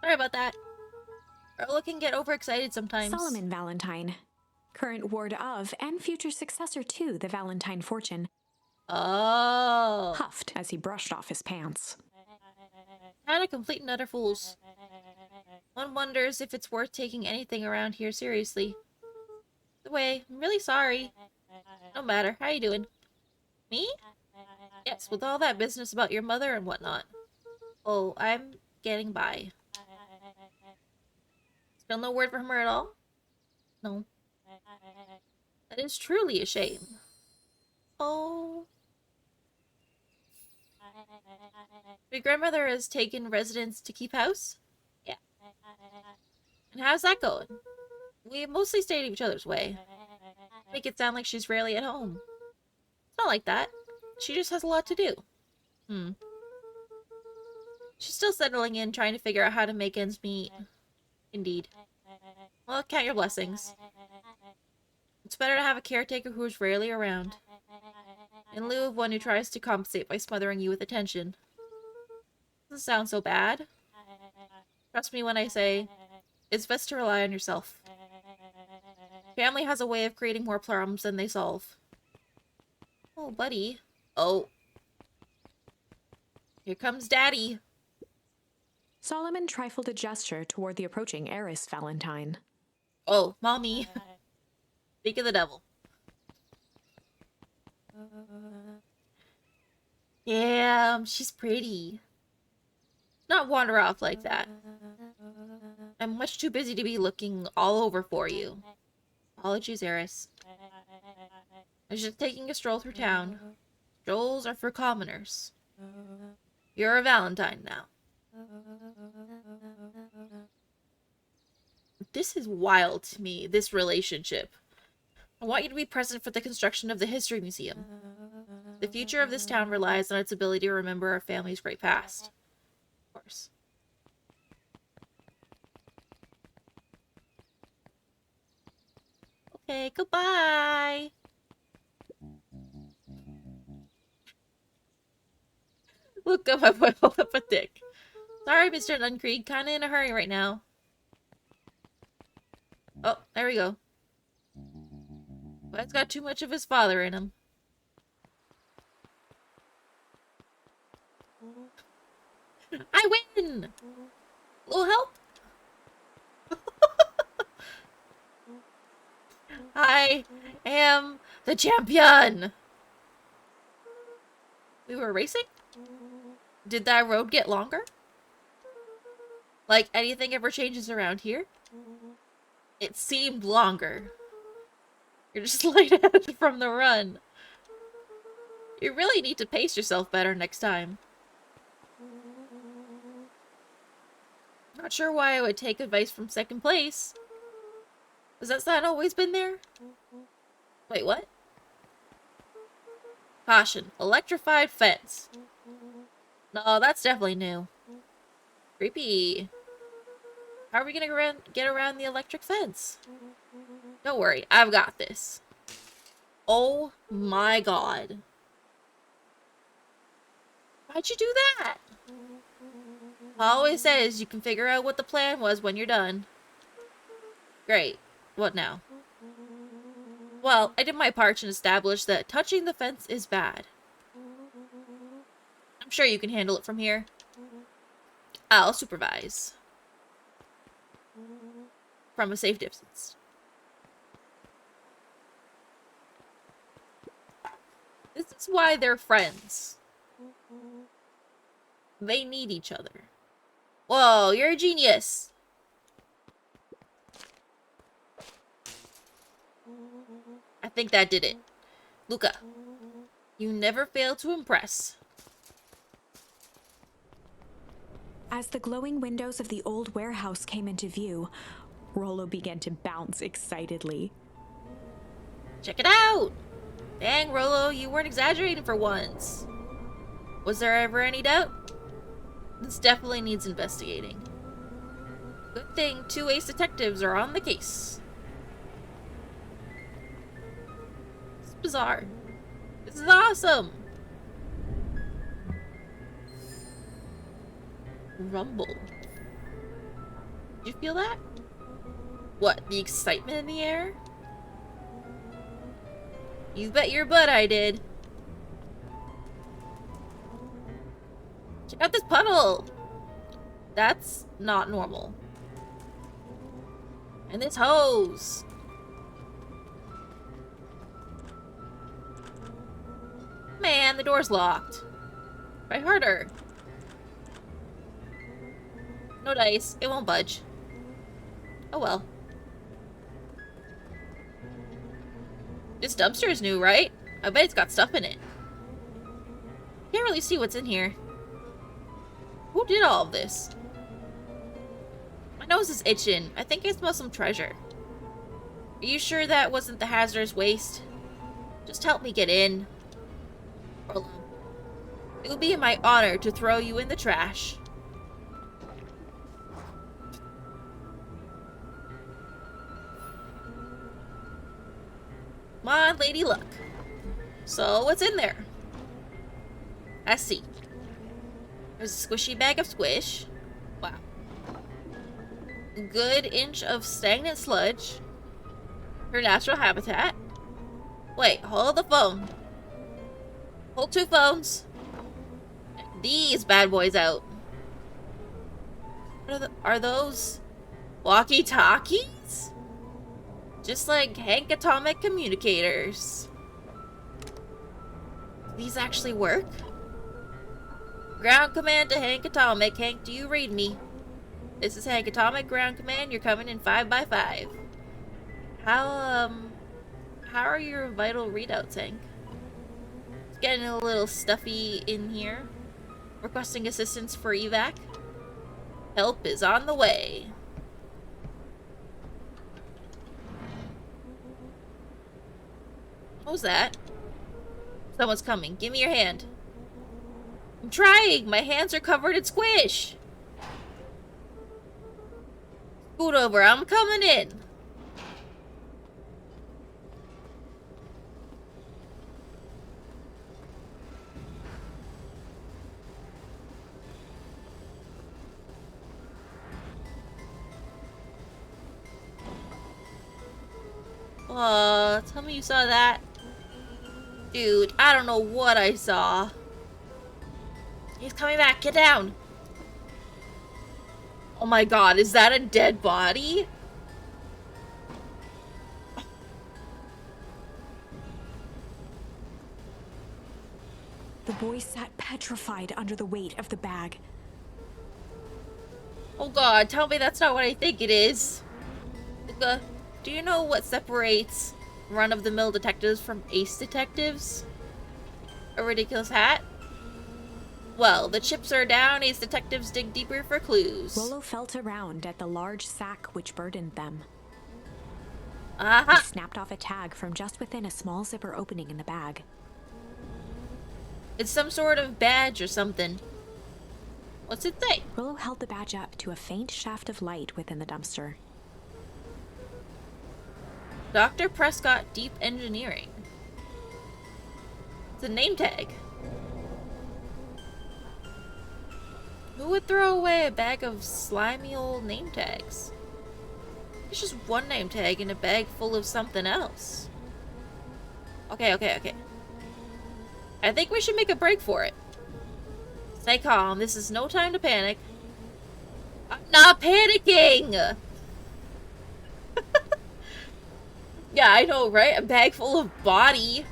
Sorry about that. Erla can get overexcited sometimes. Solomon Valentine, current ward of and future successor to the Valentine fortune, Oh. huffed as he brushed off his pants. Kinda complete and utter fools. One wonders if it's worth taking anything around here seriously. By the way, I'm really sorry. No matter. How you doing? Me? Yes, with all that business about your mother and whatnot. Oh, I'm getting by. Still no word from her at all? No. That is truly a shame. Oh. Your grandmother has taken residence to keep house? Yeah. And how's that going? We mostly stay in each other's way. Make it sound like she's rarely at home. It's not like that. She just has a lot to do. She's still settling in, trying to figure out how to make ends meet. Indeed. Well, count your blessings. It's better to have a caretaker who is rarely around, in lieu of one who tries to compensate by smothering you with attention. Doesn't sound so bad. Trust me when I say, it's best to rely on yourself. Family has a way of creating more problems than they solve. Oh, buddy. Oh. Here comes Daddy. Solomon trifled a gesture toward the approaching heiress Valentine. Oh, mommy. Speak of the devil. Yeah, she's pretty. Not wander off like that. I'm much too busy to be looking all over for you. Apologies, Eris. I was just taking a stroll through town. Strolls are for commoners. You're a Valentine now. This is wild to me, this relationship. I want you to be present for the construction of the History Museum. The future of this town relies on its ability to remember our family's great past. Of course. Okay, goodbye! Look up my boy, hold up a dick. Sorry, Mr. Nuncreed, kinda in a hurry right now. Oh, there we go. Bud's got too much of his father in him. I win! Little help? I am the champion! We were racing? Did that road get longer? Like anything ever changes around here? It seemed longer. You're just light ahead from the run. You really need to pace yourself better next time. Not sure why I would take advice from second place. Has that sign always been there? Wait, what? Caution, electrified fence. No, that's definitely new. Creepy. How are we gonna get around the electric fence? Don't worry, I've got this. Oh my god. Why'd you do that? Always says you can figure out what the plan was when you're done. Great. What now? Well, I did my part and established that touching the fence is bad. I'm sure you can handle it from here. I'll supervise. From a safe distance. This is why they're friends. They need each other. Whoa, you're a genius! I think that did it. Luca, you never fail to impress. As the glowing windows of the old warehouse came into view, Rollo began to bounce excitedly. Check it out! Dang, Rollo, you weren't exaggerating for once. Was there ever any doubt? This definitely needs investigating. Good thing 2 ace detectives are on the case. This is bizarre. This is awesome! Rumble. Did you feel that? What, the excitement in the air? You bet your butt I did. Check out this puddle! That's not normal. And this hose! Man, the door's locked. Try harder. No dice. It won't budge. Oh well. This dumpster is new, right? I bet it's got stuff in it. Can't really see what's in here. Who did all of this? My nose is itching. I think I smell some treasure. Are you sure that wasn't the hazardous waste? Just help me get in. Rollo. It would be my honor to throw you in the trash. Come on, Lady Luck. So, what's in there? I see. There's a squishy bag of squish. Wow. A good inch of stagnant sludge. Her natural habitat. Wait, hold the phone. Hold 2 phones. These bad boys out. Are those walkie-talkies? Just like Hank Atomic communicators. These actually work? Ground command to Hank Atomic. Hank, do you read me? This is Hank Atomic, ground command. You're coming in 5x5. How are your vital readouts, Hank? It's getting a little stuffy in here. Requesting assistance for evac. Help is on the way. What was that? Someone's coming. Give me your hand. I'm trying! My hands are covered in squish! Scoot over, I'm coming in! Tell me you saw that. Dude, I don't know what I saw. He's coming back, get down! Oh my god, is that a dead body? The boy sat petrified under the weight of the bag. Oh god, tell me that's not what I think it is. Do you know what separates run-of-the-mill detectives from ace detectives? A ridiculous hat? Well, the chips are down, ace detectives dig deeper for clues. Rollo felt around at the large sack which burdened them. Uh-huh. He snapped off a tag from just within a small zipper opening in the bag. It's some sort of badge or something. What's it say? Rollo held the badge up to a faint shaft of light within the dumpster. Dr. Prescott Deep Engineering. It's a name tag. Who would throw away a bag of slimy old name tags? It's just one name tag in a bag full of something else. Okay. I think we should make a break for it. Stay calm. This is no time to panic. I'm not panicking! Yeah, I know, right? A bag full of body.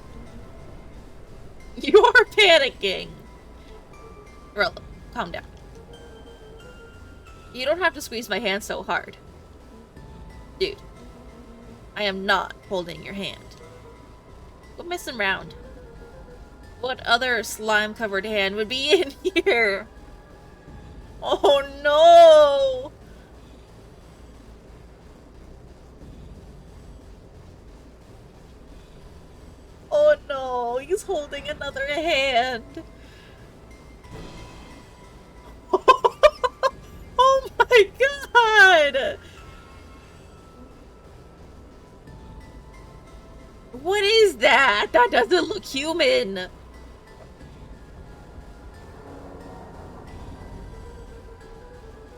You're panicking. Rollo, calm down. You don't have to squeeze my hand so hard. Dude, I am not holding your hand. Go messing around. What other slime-covered hand would be in here? Oh no! Oh no, he's holding another hand. Oh my god! What is that? That doesn't look human.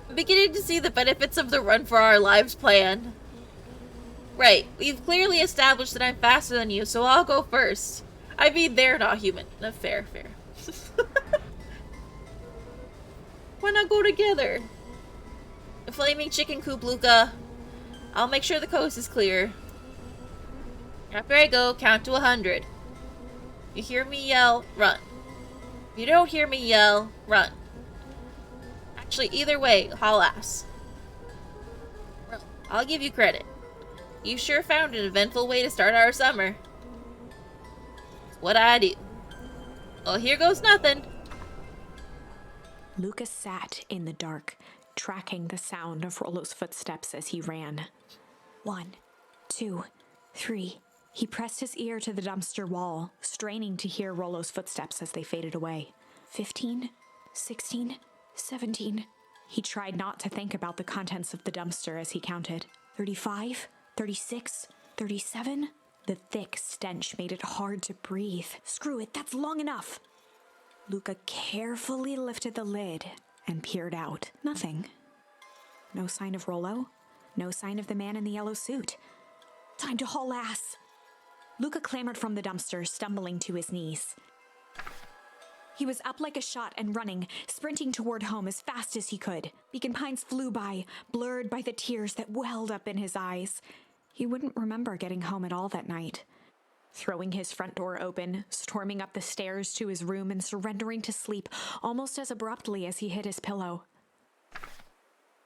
I'm beginning to see the benefits of the run for our lives plan. Right, we've clearly established that I'm faster than you, so I'll go first. I mean, they're not human. No, fair. Why not go together? A flaming chicken coop, Luca. I'll make sure the coast is clear. After I go, count to 100. You hear me yell, run. If you don't hear me yell, run. Actually, either way, haul ass. I'll give you credit. You sure found an eventful way to start our summer. It's what I do. Well, here goes nothing. Lucas sat in the dark, tracking the sound of Rollo's footsteps as he ran. 1, 2, 3. He pressed his ear to the dumpster wall, straining to hear Rollo's footsteps as they faded away. 15, 16, 17. He tried not to think about the contents of the dumpster as he counted. 35, 36, 37. The thick stench made it hard to breathe. Screw it, that's long enough. Luca carefully lifted the lid and peered out. Nothing. No sign of Rollo. No sign of the man in the yellow suit. Time to haul ass. Luca clambered from the dumpster, stumbling to his knees. He was up like a shot and running, sprinting toward home as fast as he could. Beacon Pines flew by, blurred by the tears that welled up in his eyes. He wouldn't remember getting home at all that night. Throwing his front door open, storming up the stairs to his room, and surrendering to sleep almost as abruptly as he hit his pillow.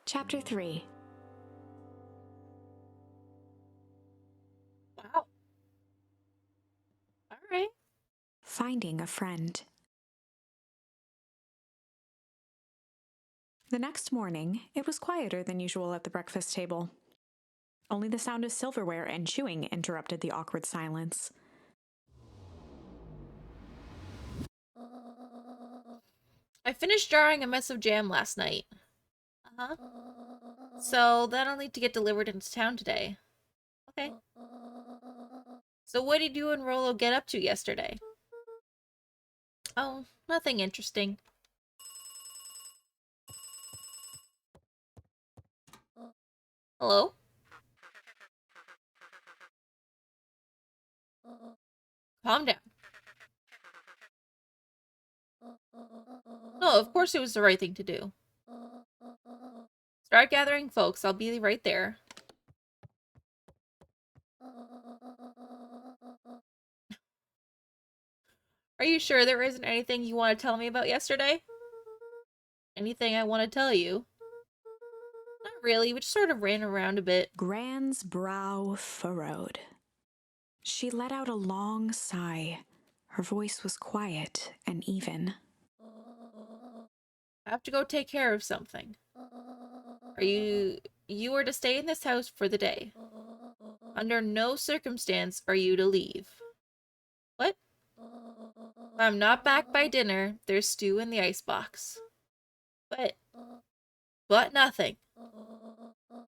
Chapter 3. Wow. All right. Finding a friend. The next morning, it was quieter than usual at the breakfast table. Only the sound of silverware and chewing interrupted the awkward silence. I finished jarring a mess of jam last night. Uh-huh. So that'll need to get delivered into town today. Okay. So what did you and Rolo get up to yesterday? Oh, nothing interesting. Hello? Calm down. No, of course it was the right thing to do. Start gathering folks. I'll be right there. Are you sure there isn't anything you want to tell me about yesterday? Anything I want to tell you? Not really, we just sort of ran around a bit. Gran's brow furrowed. She let out a long sigh. Her voice was quiet and even. I have to go take care of something. You are to stay in this house for the day. Under no circumstance are you to leave. What? If I'm not back by dinner, there's stew in the icebox. But nothing.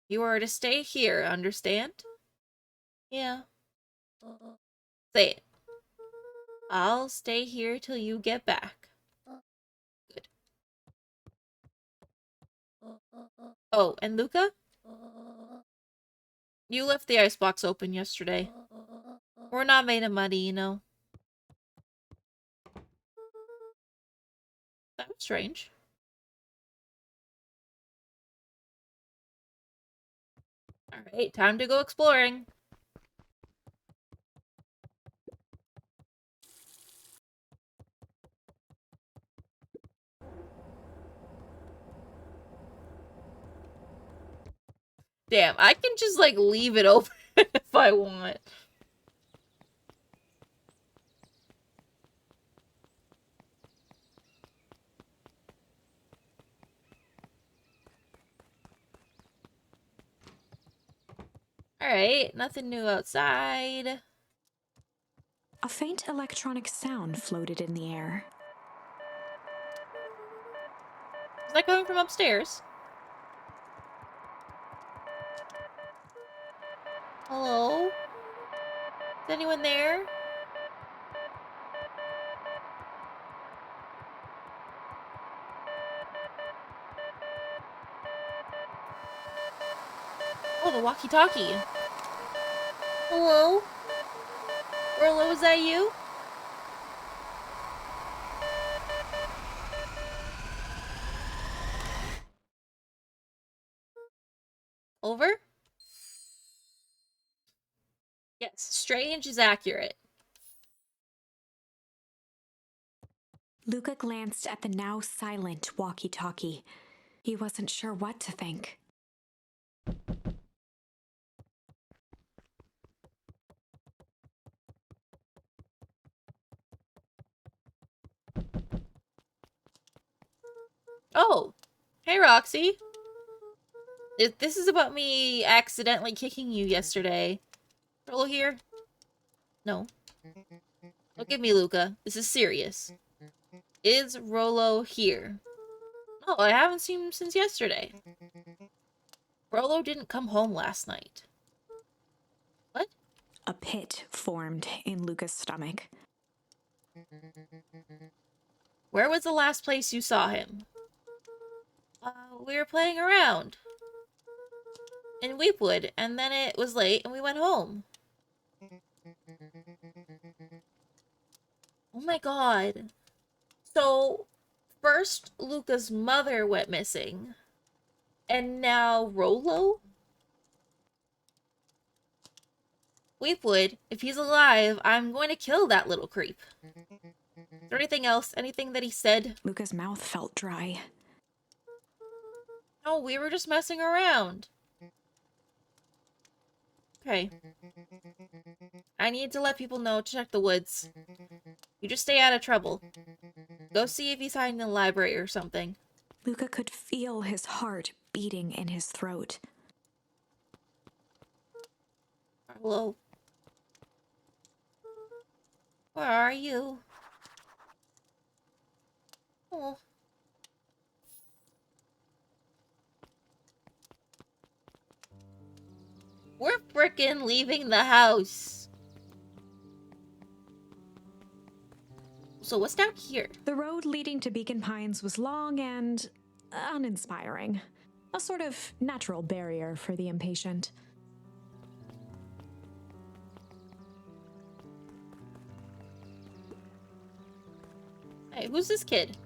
You are to stay here, understand? Yeah. Say it. I'll stay here till you get back. Good. Oh, and Luca? You left the icebox open yesterday. We're not made of money, you know. That was strange. Alright, time to go exploring. Damn, I can just, like, leave it open if I want. Alright, nothing new outside. A faint electronic sound floated in the air. Is that coming from upstairs? Hello? Is anyone there? Oh, the walkie-talkie. Hello? Orlo, is that you? Over? Yes, strange is accurate. Luca glanced at the now silent walkie-talkie. He wasn't sure what to think. Oh, hey Roxy. This is about me accidentally kicking you yesterday. Rolo here? No. Look at me, Luca. This is serious. Is Rolo here? No, I haven't seen him since yesterday. Rolo didn't come home last night. What? A pit formed in Luca's stomach. Where was the last place you saw him? We were playing around. In Weepwood, and then it was late and we went home. Oh my god. So, first Luca's mother went missing, and now Rolo? Weepwood, if he's alive, I'm going to kill that little creep. Is there anything else? Anything that he said? Luca's mouth felt dry. No, we were just messing around. Okay. I need to let people know to check the woods. You just stay out of trouble. Go see if he's hiding in the library or something. Luca could feel his heart beating in his throat. Hello. Where are you? Oh. We're frickin' leaving the house. So what's down here? The road leading to Beacon Pines was long and uninspiring. A sort of natural barrier for the impatient. Hey, who's this kid?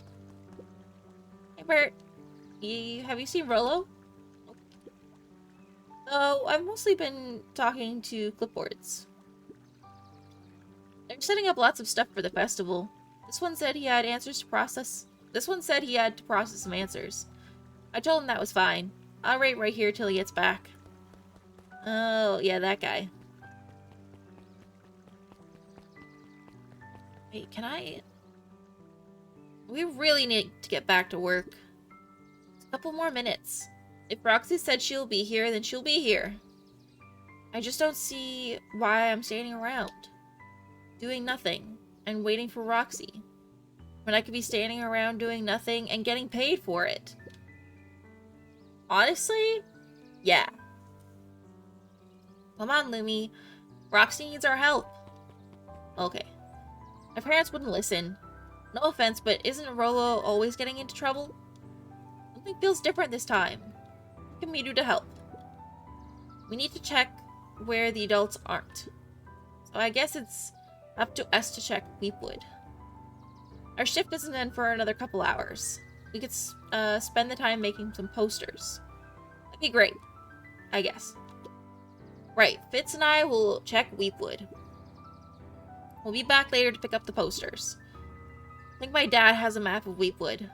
Hey, Bert. Have you seen Rolo? Oh, I've mostly been talking to clipboards. They're setting up lots of stuff for the festival. This one said he had answers to process. This one said he had to process some answers. I told him that was fine. I'll wait right here till he gets back. Oh, yeah, that guy. Wait, can I... We really need to get back to work. A couple more minutes. If Roxy said she'll be here, then she'll be here. I just don't see why I'm standing around, doing nothing, and waiting for Roxy, when I could be standing around doing nothing and getting paid for it. Honestly, yeah. Come on, Lumi. Roxy needs our help. Okay. My parents wouldn't listen. No offense, but isn't Rolo always getting into trouble? Something feels different this time. What can we do to help? We need to check where the adults aren't. So I guess it's up to us to check Weepwood. Our shift doesn't end for another couple hours. We could spend the time making some posters. That'd be great, I guess. Right, Fitz and I will check Weepwood. We'll be back later to pick up the posters. I think my dad has a map of Weepwood.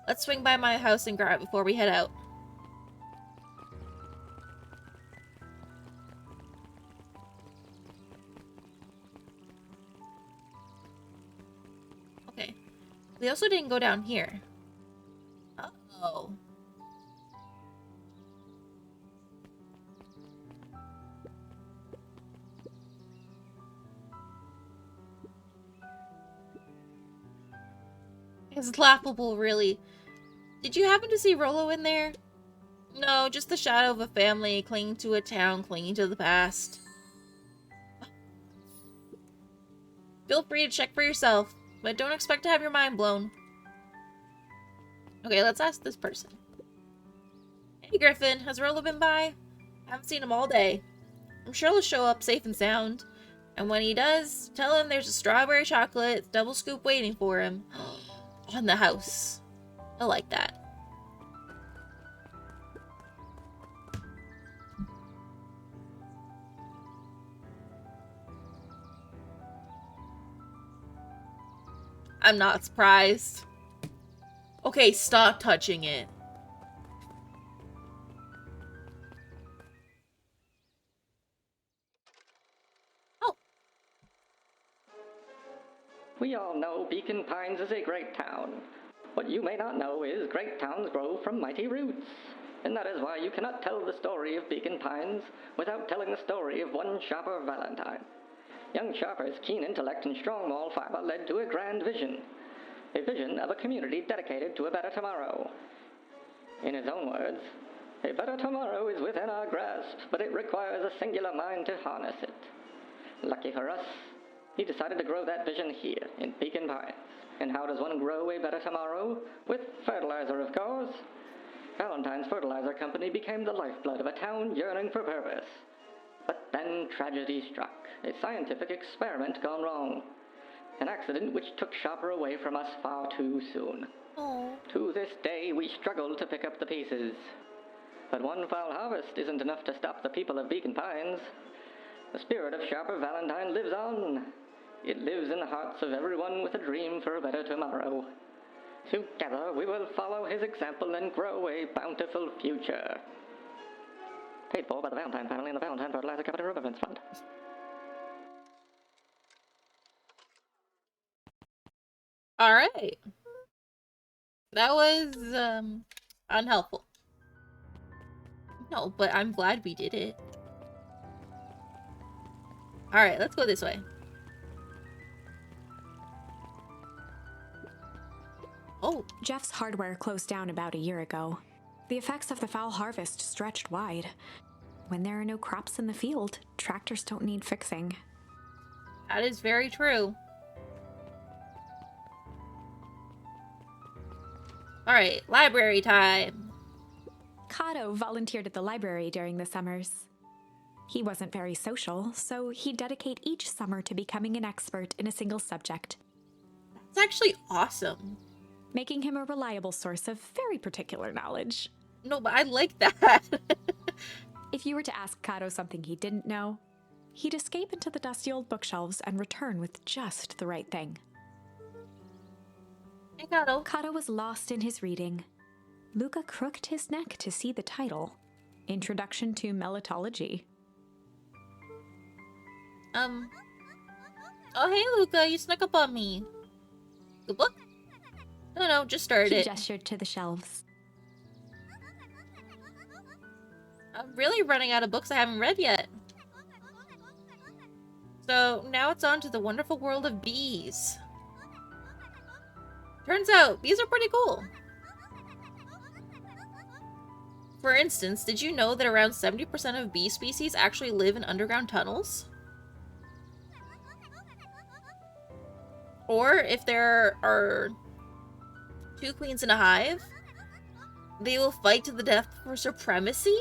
Let's swing by my house and grab it before we head out. Okay. We also didn't go down here. Uh-oh. It's laughable, really. Did you happen to see Rolo in there? No, just the shadow of a family clinging to a town, clinging to the past. Feel free to check for yourself, but don't expect to have your mind blown. Okay, let's ask this person. Hey Griffin, has Rolo been by? Haven't seen him all day. I'm sure he'll show up safe and sound. And when he does, tell him there's a strawberry chocolate double scoop waiting for him. On the house. I like that. I'm not surprised. Okay, stop touching it. Oh. We all know Beacon Pines is a great town. What you may not know is great towns grow from mighty roots. And that is why you cannot tell the story of Beacon Pines without telling the story of one Sharper Valentine. Young Sharper's keen intellect and strong moral fiber led to a grand vision. A vision of a community dedicated to a better tomorrow. In his own words, a better tomorrow is within our grasp, but it requires a singular mind to harness it. Lucky for us, he decided to grow that vision here, in Beacon Pines. And how does one grow a better tomorrow? With fertilizer, of course. Valentine's Fertilizer Company became the lifeblood of a town yearning for purpose. But then tragedy struck, a scientific experiment gone wrong. an accident which took Sharper away from us far too soon. Oh. To this day, we struggle to pick up the pieces. But one foul harvest isn't enough to stop the people of Beacon Pines. The spirit of Sharper Valentine lives on. It lives in the hearts of everyone with a dream for a better tomorrow. Together, we will follow his example and grow a bountiful future. Paid for by the Valentine family and the Valentine Fertilizer Company Remembrance Fund. Alright. That was, unhelpful. No, but I'm glad we did it. Alright, let's go this way. Oh. Jeff's hardware closed down about a year ago. The effects of the foul harvest stretched wide. When there are no crops in the field, tractors don't need fixing. That is very true. Alright, library time. Kato volunteered at the library during the summers. He wasn't very social, so he'd dedicate each summer to becoming an expert in a single subject, It's actually awesome. making him a reliable source of very particular knowledge. No, but I like that. If you were to ask Kato something he didn't know, he'd escape into the dusty old bookshelves and return with just the right thing. Hey, Kato. Kato was lost in his reading. Luca crooked his neck to see the title, Introduction to Melitology. Oh, hey, Luca, you snuck up on me. Good book? No, just started He it. gestured to the shelves. I'm really running out of books I haven't read yet. So, now it's on to the wonderful world of bees. Turns out, bees are pretty cool. For instance, did you know that around 70% of bee species actually live in underground tunnels? Or if there are 2 queens in a hive, they will fight to the death for supremacy?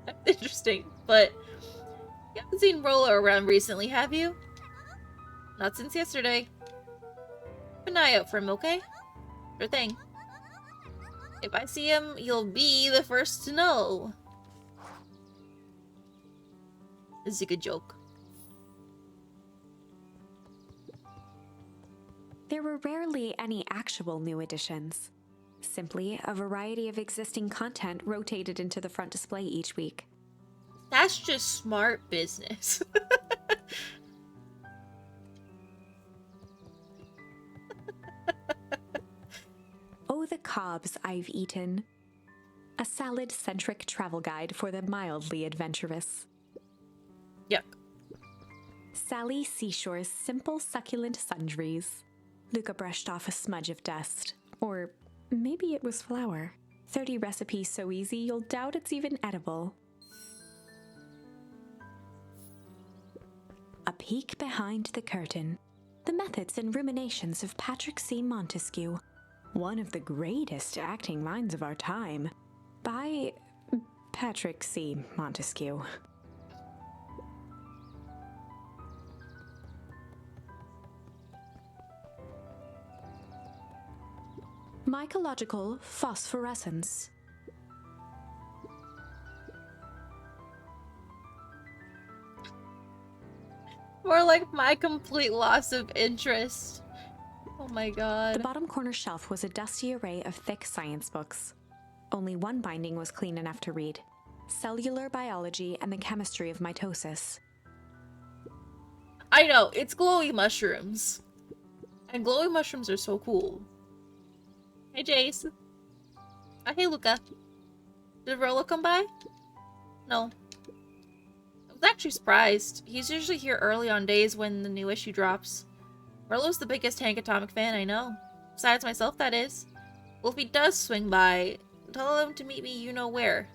That's interesting, but you haven't seen Rolo around recently, have you? Not since yesterday. Keep an eye out for him, okay? Sure thing. If I see him, you'll be the first to know. This is a good joke. There were rarely any actual new additions. Simply a variety of existing content rotated into the front display each week. That's just smart business. Oh, the cobs I've eaten. A salad-centric travel guide for the mildly adventurous. Yuck. Sally Seashore's simple succulent sundries. Luca brushed off a smudge of dust. Or maybe it was flour. 30 recipes so easy you'll doubt it's even edible. A peek behind the curtain. The methods and ruminations of Patrick C. Montesquieu, one of the greatest acting minds of our time, by Patrick C. Montesquieu. Mycological phosphorescence. More like my complete loss of interest. Oh my The god. bottom corner shelf was a dusty array of thick science books. Only one binding was clean enough to read: Cellular Biology and the Chemistry of Mitosis. I know, it's glowy mushrooms. And glowy mushrooms are so cool. Hey, Jace. Oh, hey, Luca. Did Rolo come by? No. I was actually surprised. He's usually here early on days when the new issue drops. Rolo's the biggest Hank Atomic fan I know. Besides myself, that is. Well, if he does swing by, tell him to meet me you know where.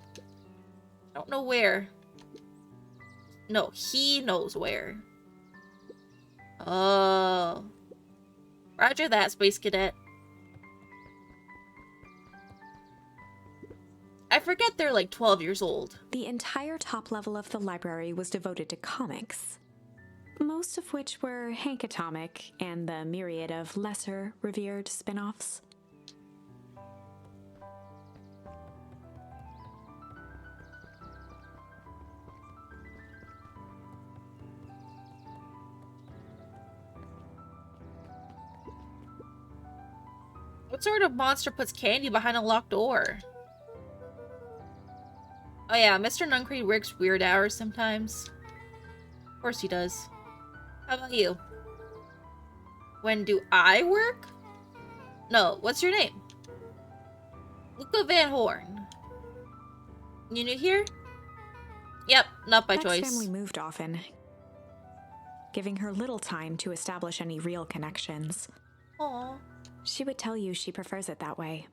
I don't know where. No, he knows where. Oh. Roger that, Space Cadet. I forget they're like 12 years old. The entire top level of the library was devoted to comics, most of which were Hank Atomic and the myriad of lesser revered spin-offs. What sort of monster puts candy behind a locked door? Oh yeah, Mr. Nuncreed works weird hours sometimes. Of course he does. How about you? When do I work? No, what's your name? Luca Van Horn. You new here? Yep, not by Beck's choice. family moved often, giving her little time to establish any real connections. Aww. She would tell you she prefers it that way.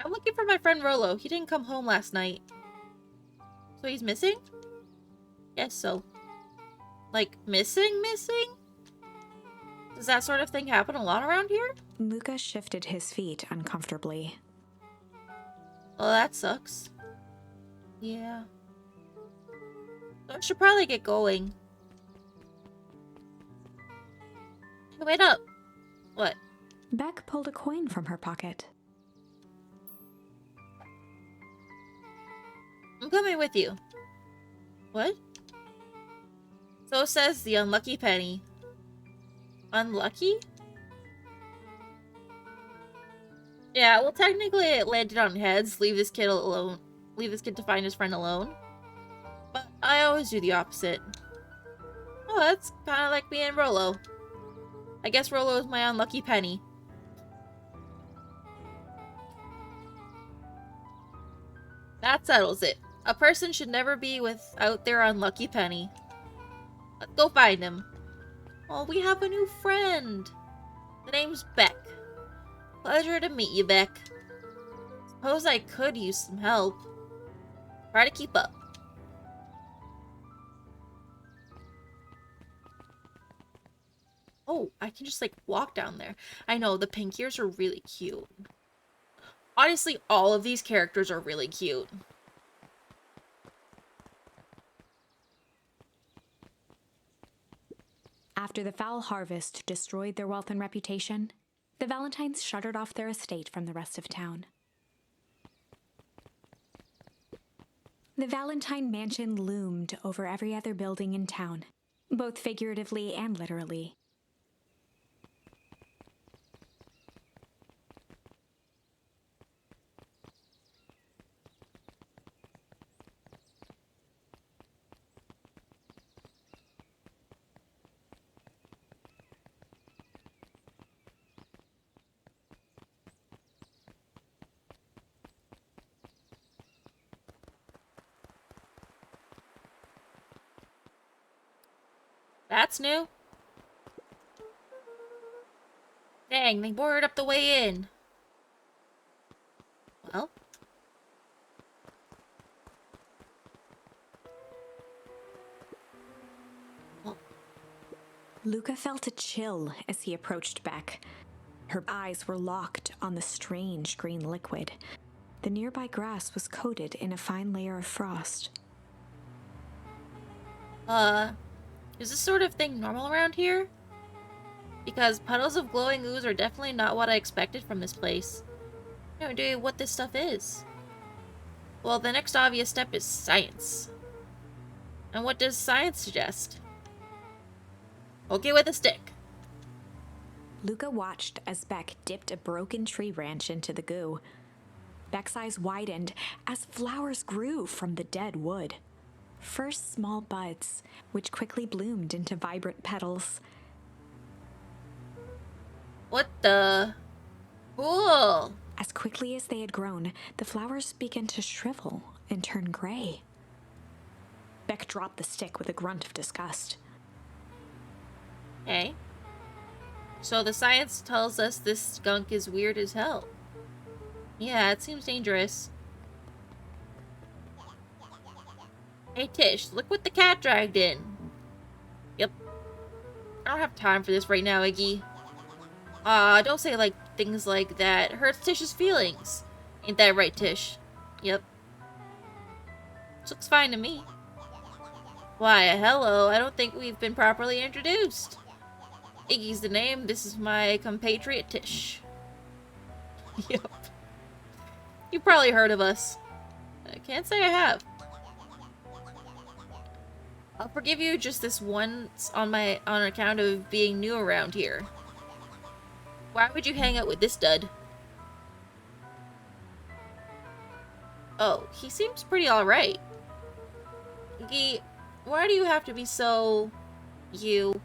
I'm looking for my friend Rolo. He didn't come home last night. So he's missing? Guess so. Like, missing? Does that sort of thing happen a lot around here? Luca shifted his feet uncomfortably. Well, that sucks. Yeah. I should probably get going. Hey, wait up. What? Beck pulled a coin from her pocket. I'm coming with you. What? So says the unlucky penny. Unlucky? Yeah, well technically it landed on heads. Leave this kid alone. Leave this kid to find his friend alone. But I always do the opposite. Oh, that's kind of like me and Rolo. I guess Rolo is my unlucky penny. That settles it. A person should never be without their unlucky penny. Let's go find him. Oh, we have a new friend. The name's Beck. Pleasure to meet you, Beck. Suppose I could use some help. Try to keep up. Oh, I can just like walk down there. I know, the pink ears are really cute. Honestly, all of these characters are really cute. After the foul harvest destroyed their wealth and reputation, the Valentines shuttered off their estate from the rest of town. The Valentine mansion loomed over every other building in town, both figuratively and literally. That's new. Dang, they boarded up the way in. Well. Luca felt a chill as he approached Beck. Her eyes were locked on the strange green liquid. The nearby grass was coated in a fine layer of frost. Is this sort of thing normal around here? Because puddles of glowing ooze are definitely not what I expected from this place. No idea what this stuff is. Well, the next obvious step is science. And what does science suggest? Okay with a stick. Luca watched as Beck dipped a broken tree branch into the goo. Beck's eyes widened as flowers grew from the dead wood. First small buds, which quickly bloomed into vibrant petals. What the? Cool. As quickly as they had grown, the flowers began to shrivel and turn gray. Beck dropped the stick with a grunt of disgust. Okay. So the science tells us this skunk is weird as hell. Yeah, it seems dangerous. Hey Tish, look what the cat dragged in. Yep. I don't have time for this right now, Iggy. Don't say like things like that. It hurts Tish's feelings. Ain't that right, Tish? Yep. Looks fine to me. Why, hello, I don't think we've been properly introduced. Iggy's the name, this is my compatriot Tish. Yep. You probably heard of us. I can't say I have. I'll forgive you just this once on account of being new around here. Why would you hang out with this dud? Oh, he seems pretty alright. Iggy, why do you have to be so... you?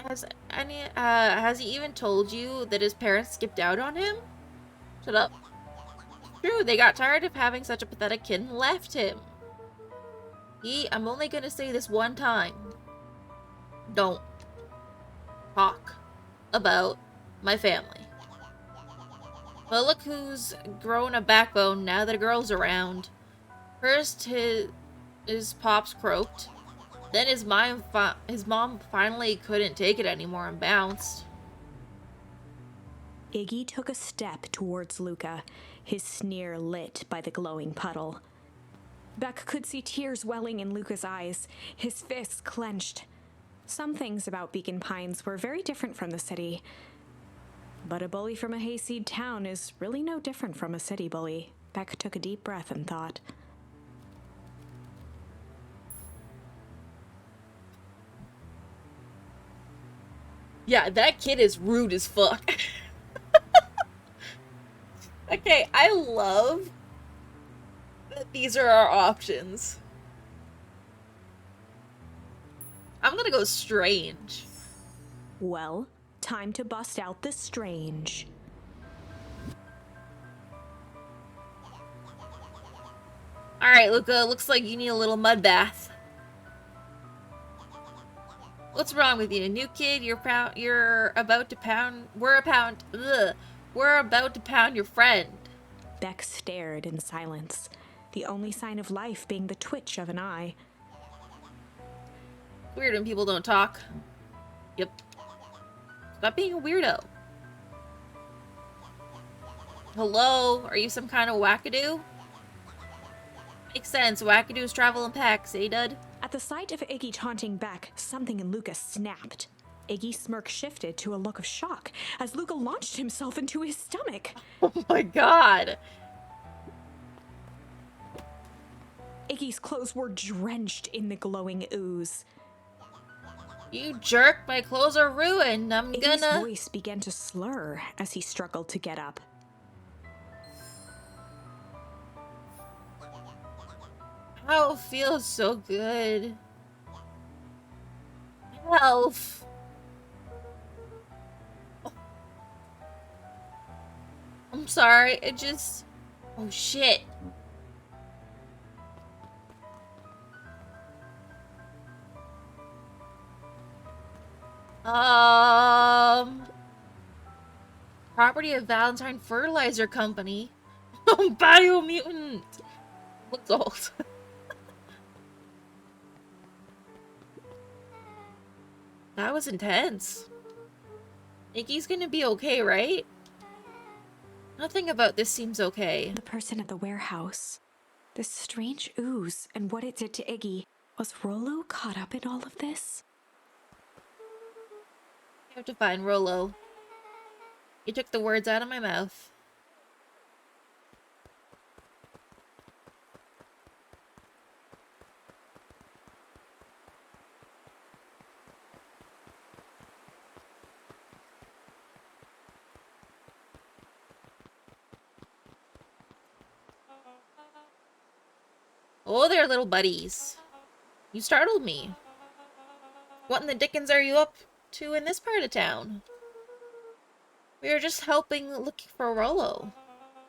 Has he even told you that his parents skipped out on him? Shut up. True, they got tired of having such a pathetic kid and left him. I'm only gonna say this one time. Don't talk about my family. But look who's grown a backbone now that a girl's around. First his pops croaked. Then his mom finally couldn't take it anymore and bounced. Iggy took a step towards Luca, his sneer lit by the glowing puddle. Beck could see tears welling in Luca's eyes, his fists clenched. Some things about Beacon Pines were very different from the city. But a bully from a hayseed town is really no different from a city bully. Beck took a deep breath and thought. Yeah, that kid is rude as fuck. Okay, I love that these are our options. I'm gonna go strange. Well, time to bust out the strange. Alright, Luca, looks like you need a little mud bath. What's wrong with you? New kid, you're about to pound... We're about to pound your friend. Beck stared in silence, the only sign of life being the twitch of an eye. Weird when people don't talk. Yep. Stop being a weirdo. Hello? Are you some kind of wackadoo? Makes sense. Wackadoos travel in packs, eh, dud? At the sight of Iggy taunting Beck, something in Luca snapped. Iggy's smirk shifted to a look of shock as Luca launched himself into his stomach. Oh my god. Iggy's clothes were drenched in the glowing ooze. You jerk, my clothes are ruined. Iggy's voice began to slur as he struggled to get up. Oh, feels so good. Elf. I'm sorry, it just... Oh, shit. Property of Valentine Fertilizer Company. Biomutant. What's old? That was intense. Iggy's gonna be okay, right? Nothing about this seems okay. The person at the warehouse. This strange ooze and what it did to Iggy. Was Rollo caught up in all of this? I have to find Rollo. You took the words out of my mouth. Oh there, little buddies. You startled me. What in the dickens are you up to in this part of town? We were just looking for Rollo.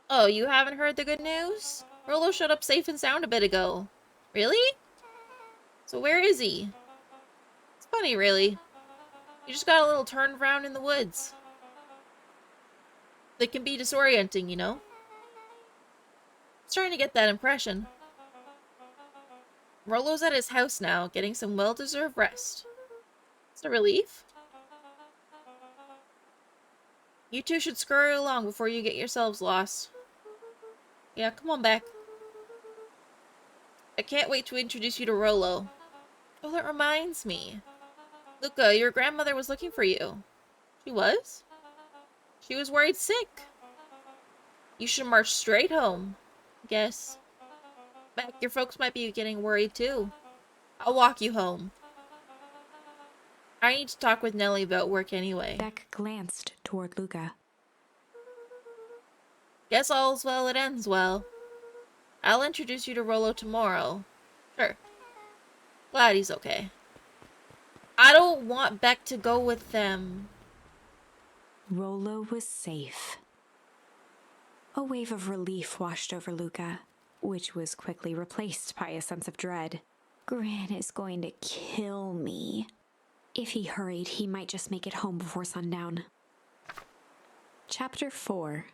Oh, you haven't heard the good news? Rollo showed up safe and sound a bit ago. Really? So where is he? It's funny, really. He just got a little turned around in the woods. They can be disorienting, you know? I was trying to get that impression. Rollo's at his house now, getting some well-deserved rest. It's a relief. You two should scurry along before you get yourselves lost. Yeah, come on back. I can't wait to introduce you to Rolo. Oh, that reminds me. Luca, your grandmother was looking for you. She was? She was worried sick. You should march straight home. Guess. Beck, your folks might be getting worried too. I'll walk you home. I need to talk with Nellie about work anyway. Beck glanced toward Luca. Guess all's well that ends well. I'll introduce you to Rolo tomorrow. Sure. Glad he's okay. I don't want Beck to go with them. Rolo was safe. A wave of relief washed over Luca, which was quickly replaced by a sense of dread. Gran is going to kill me. If he hurried, he might just make it home before sundown. Chapter 4.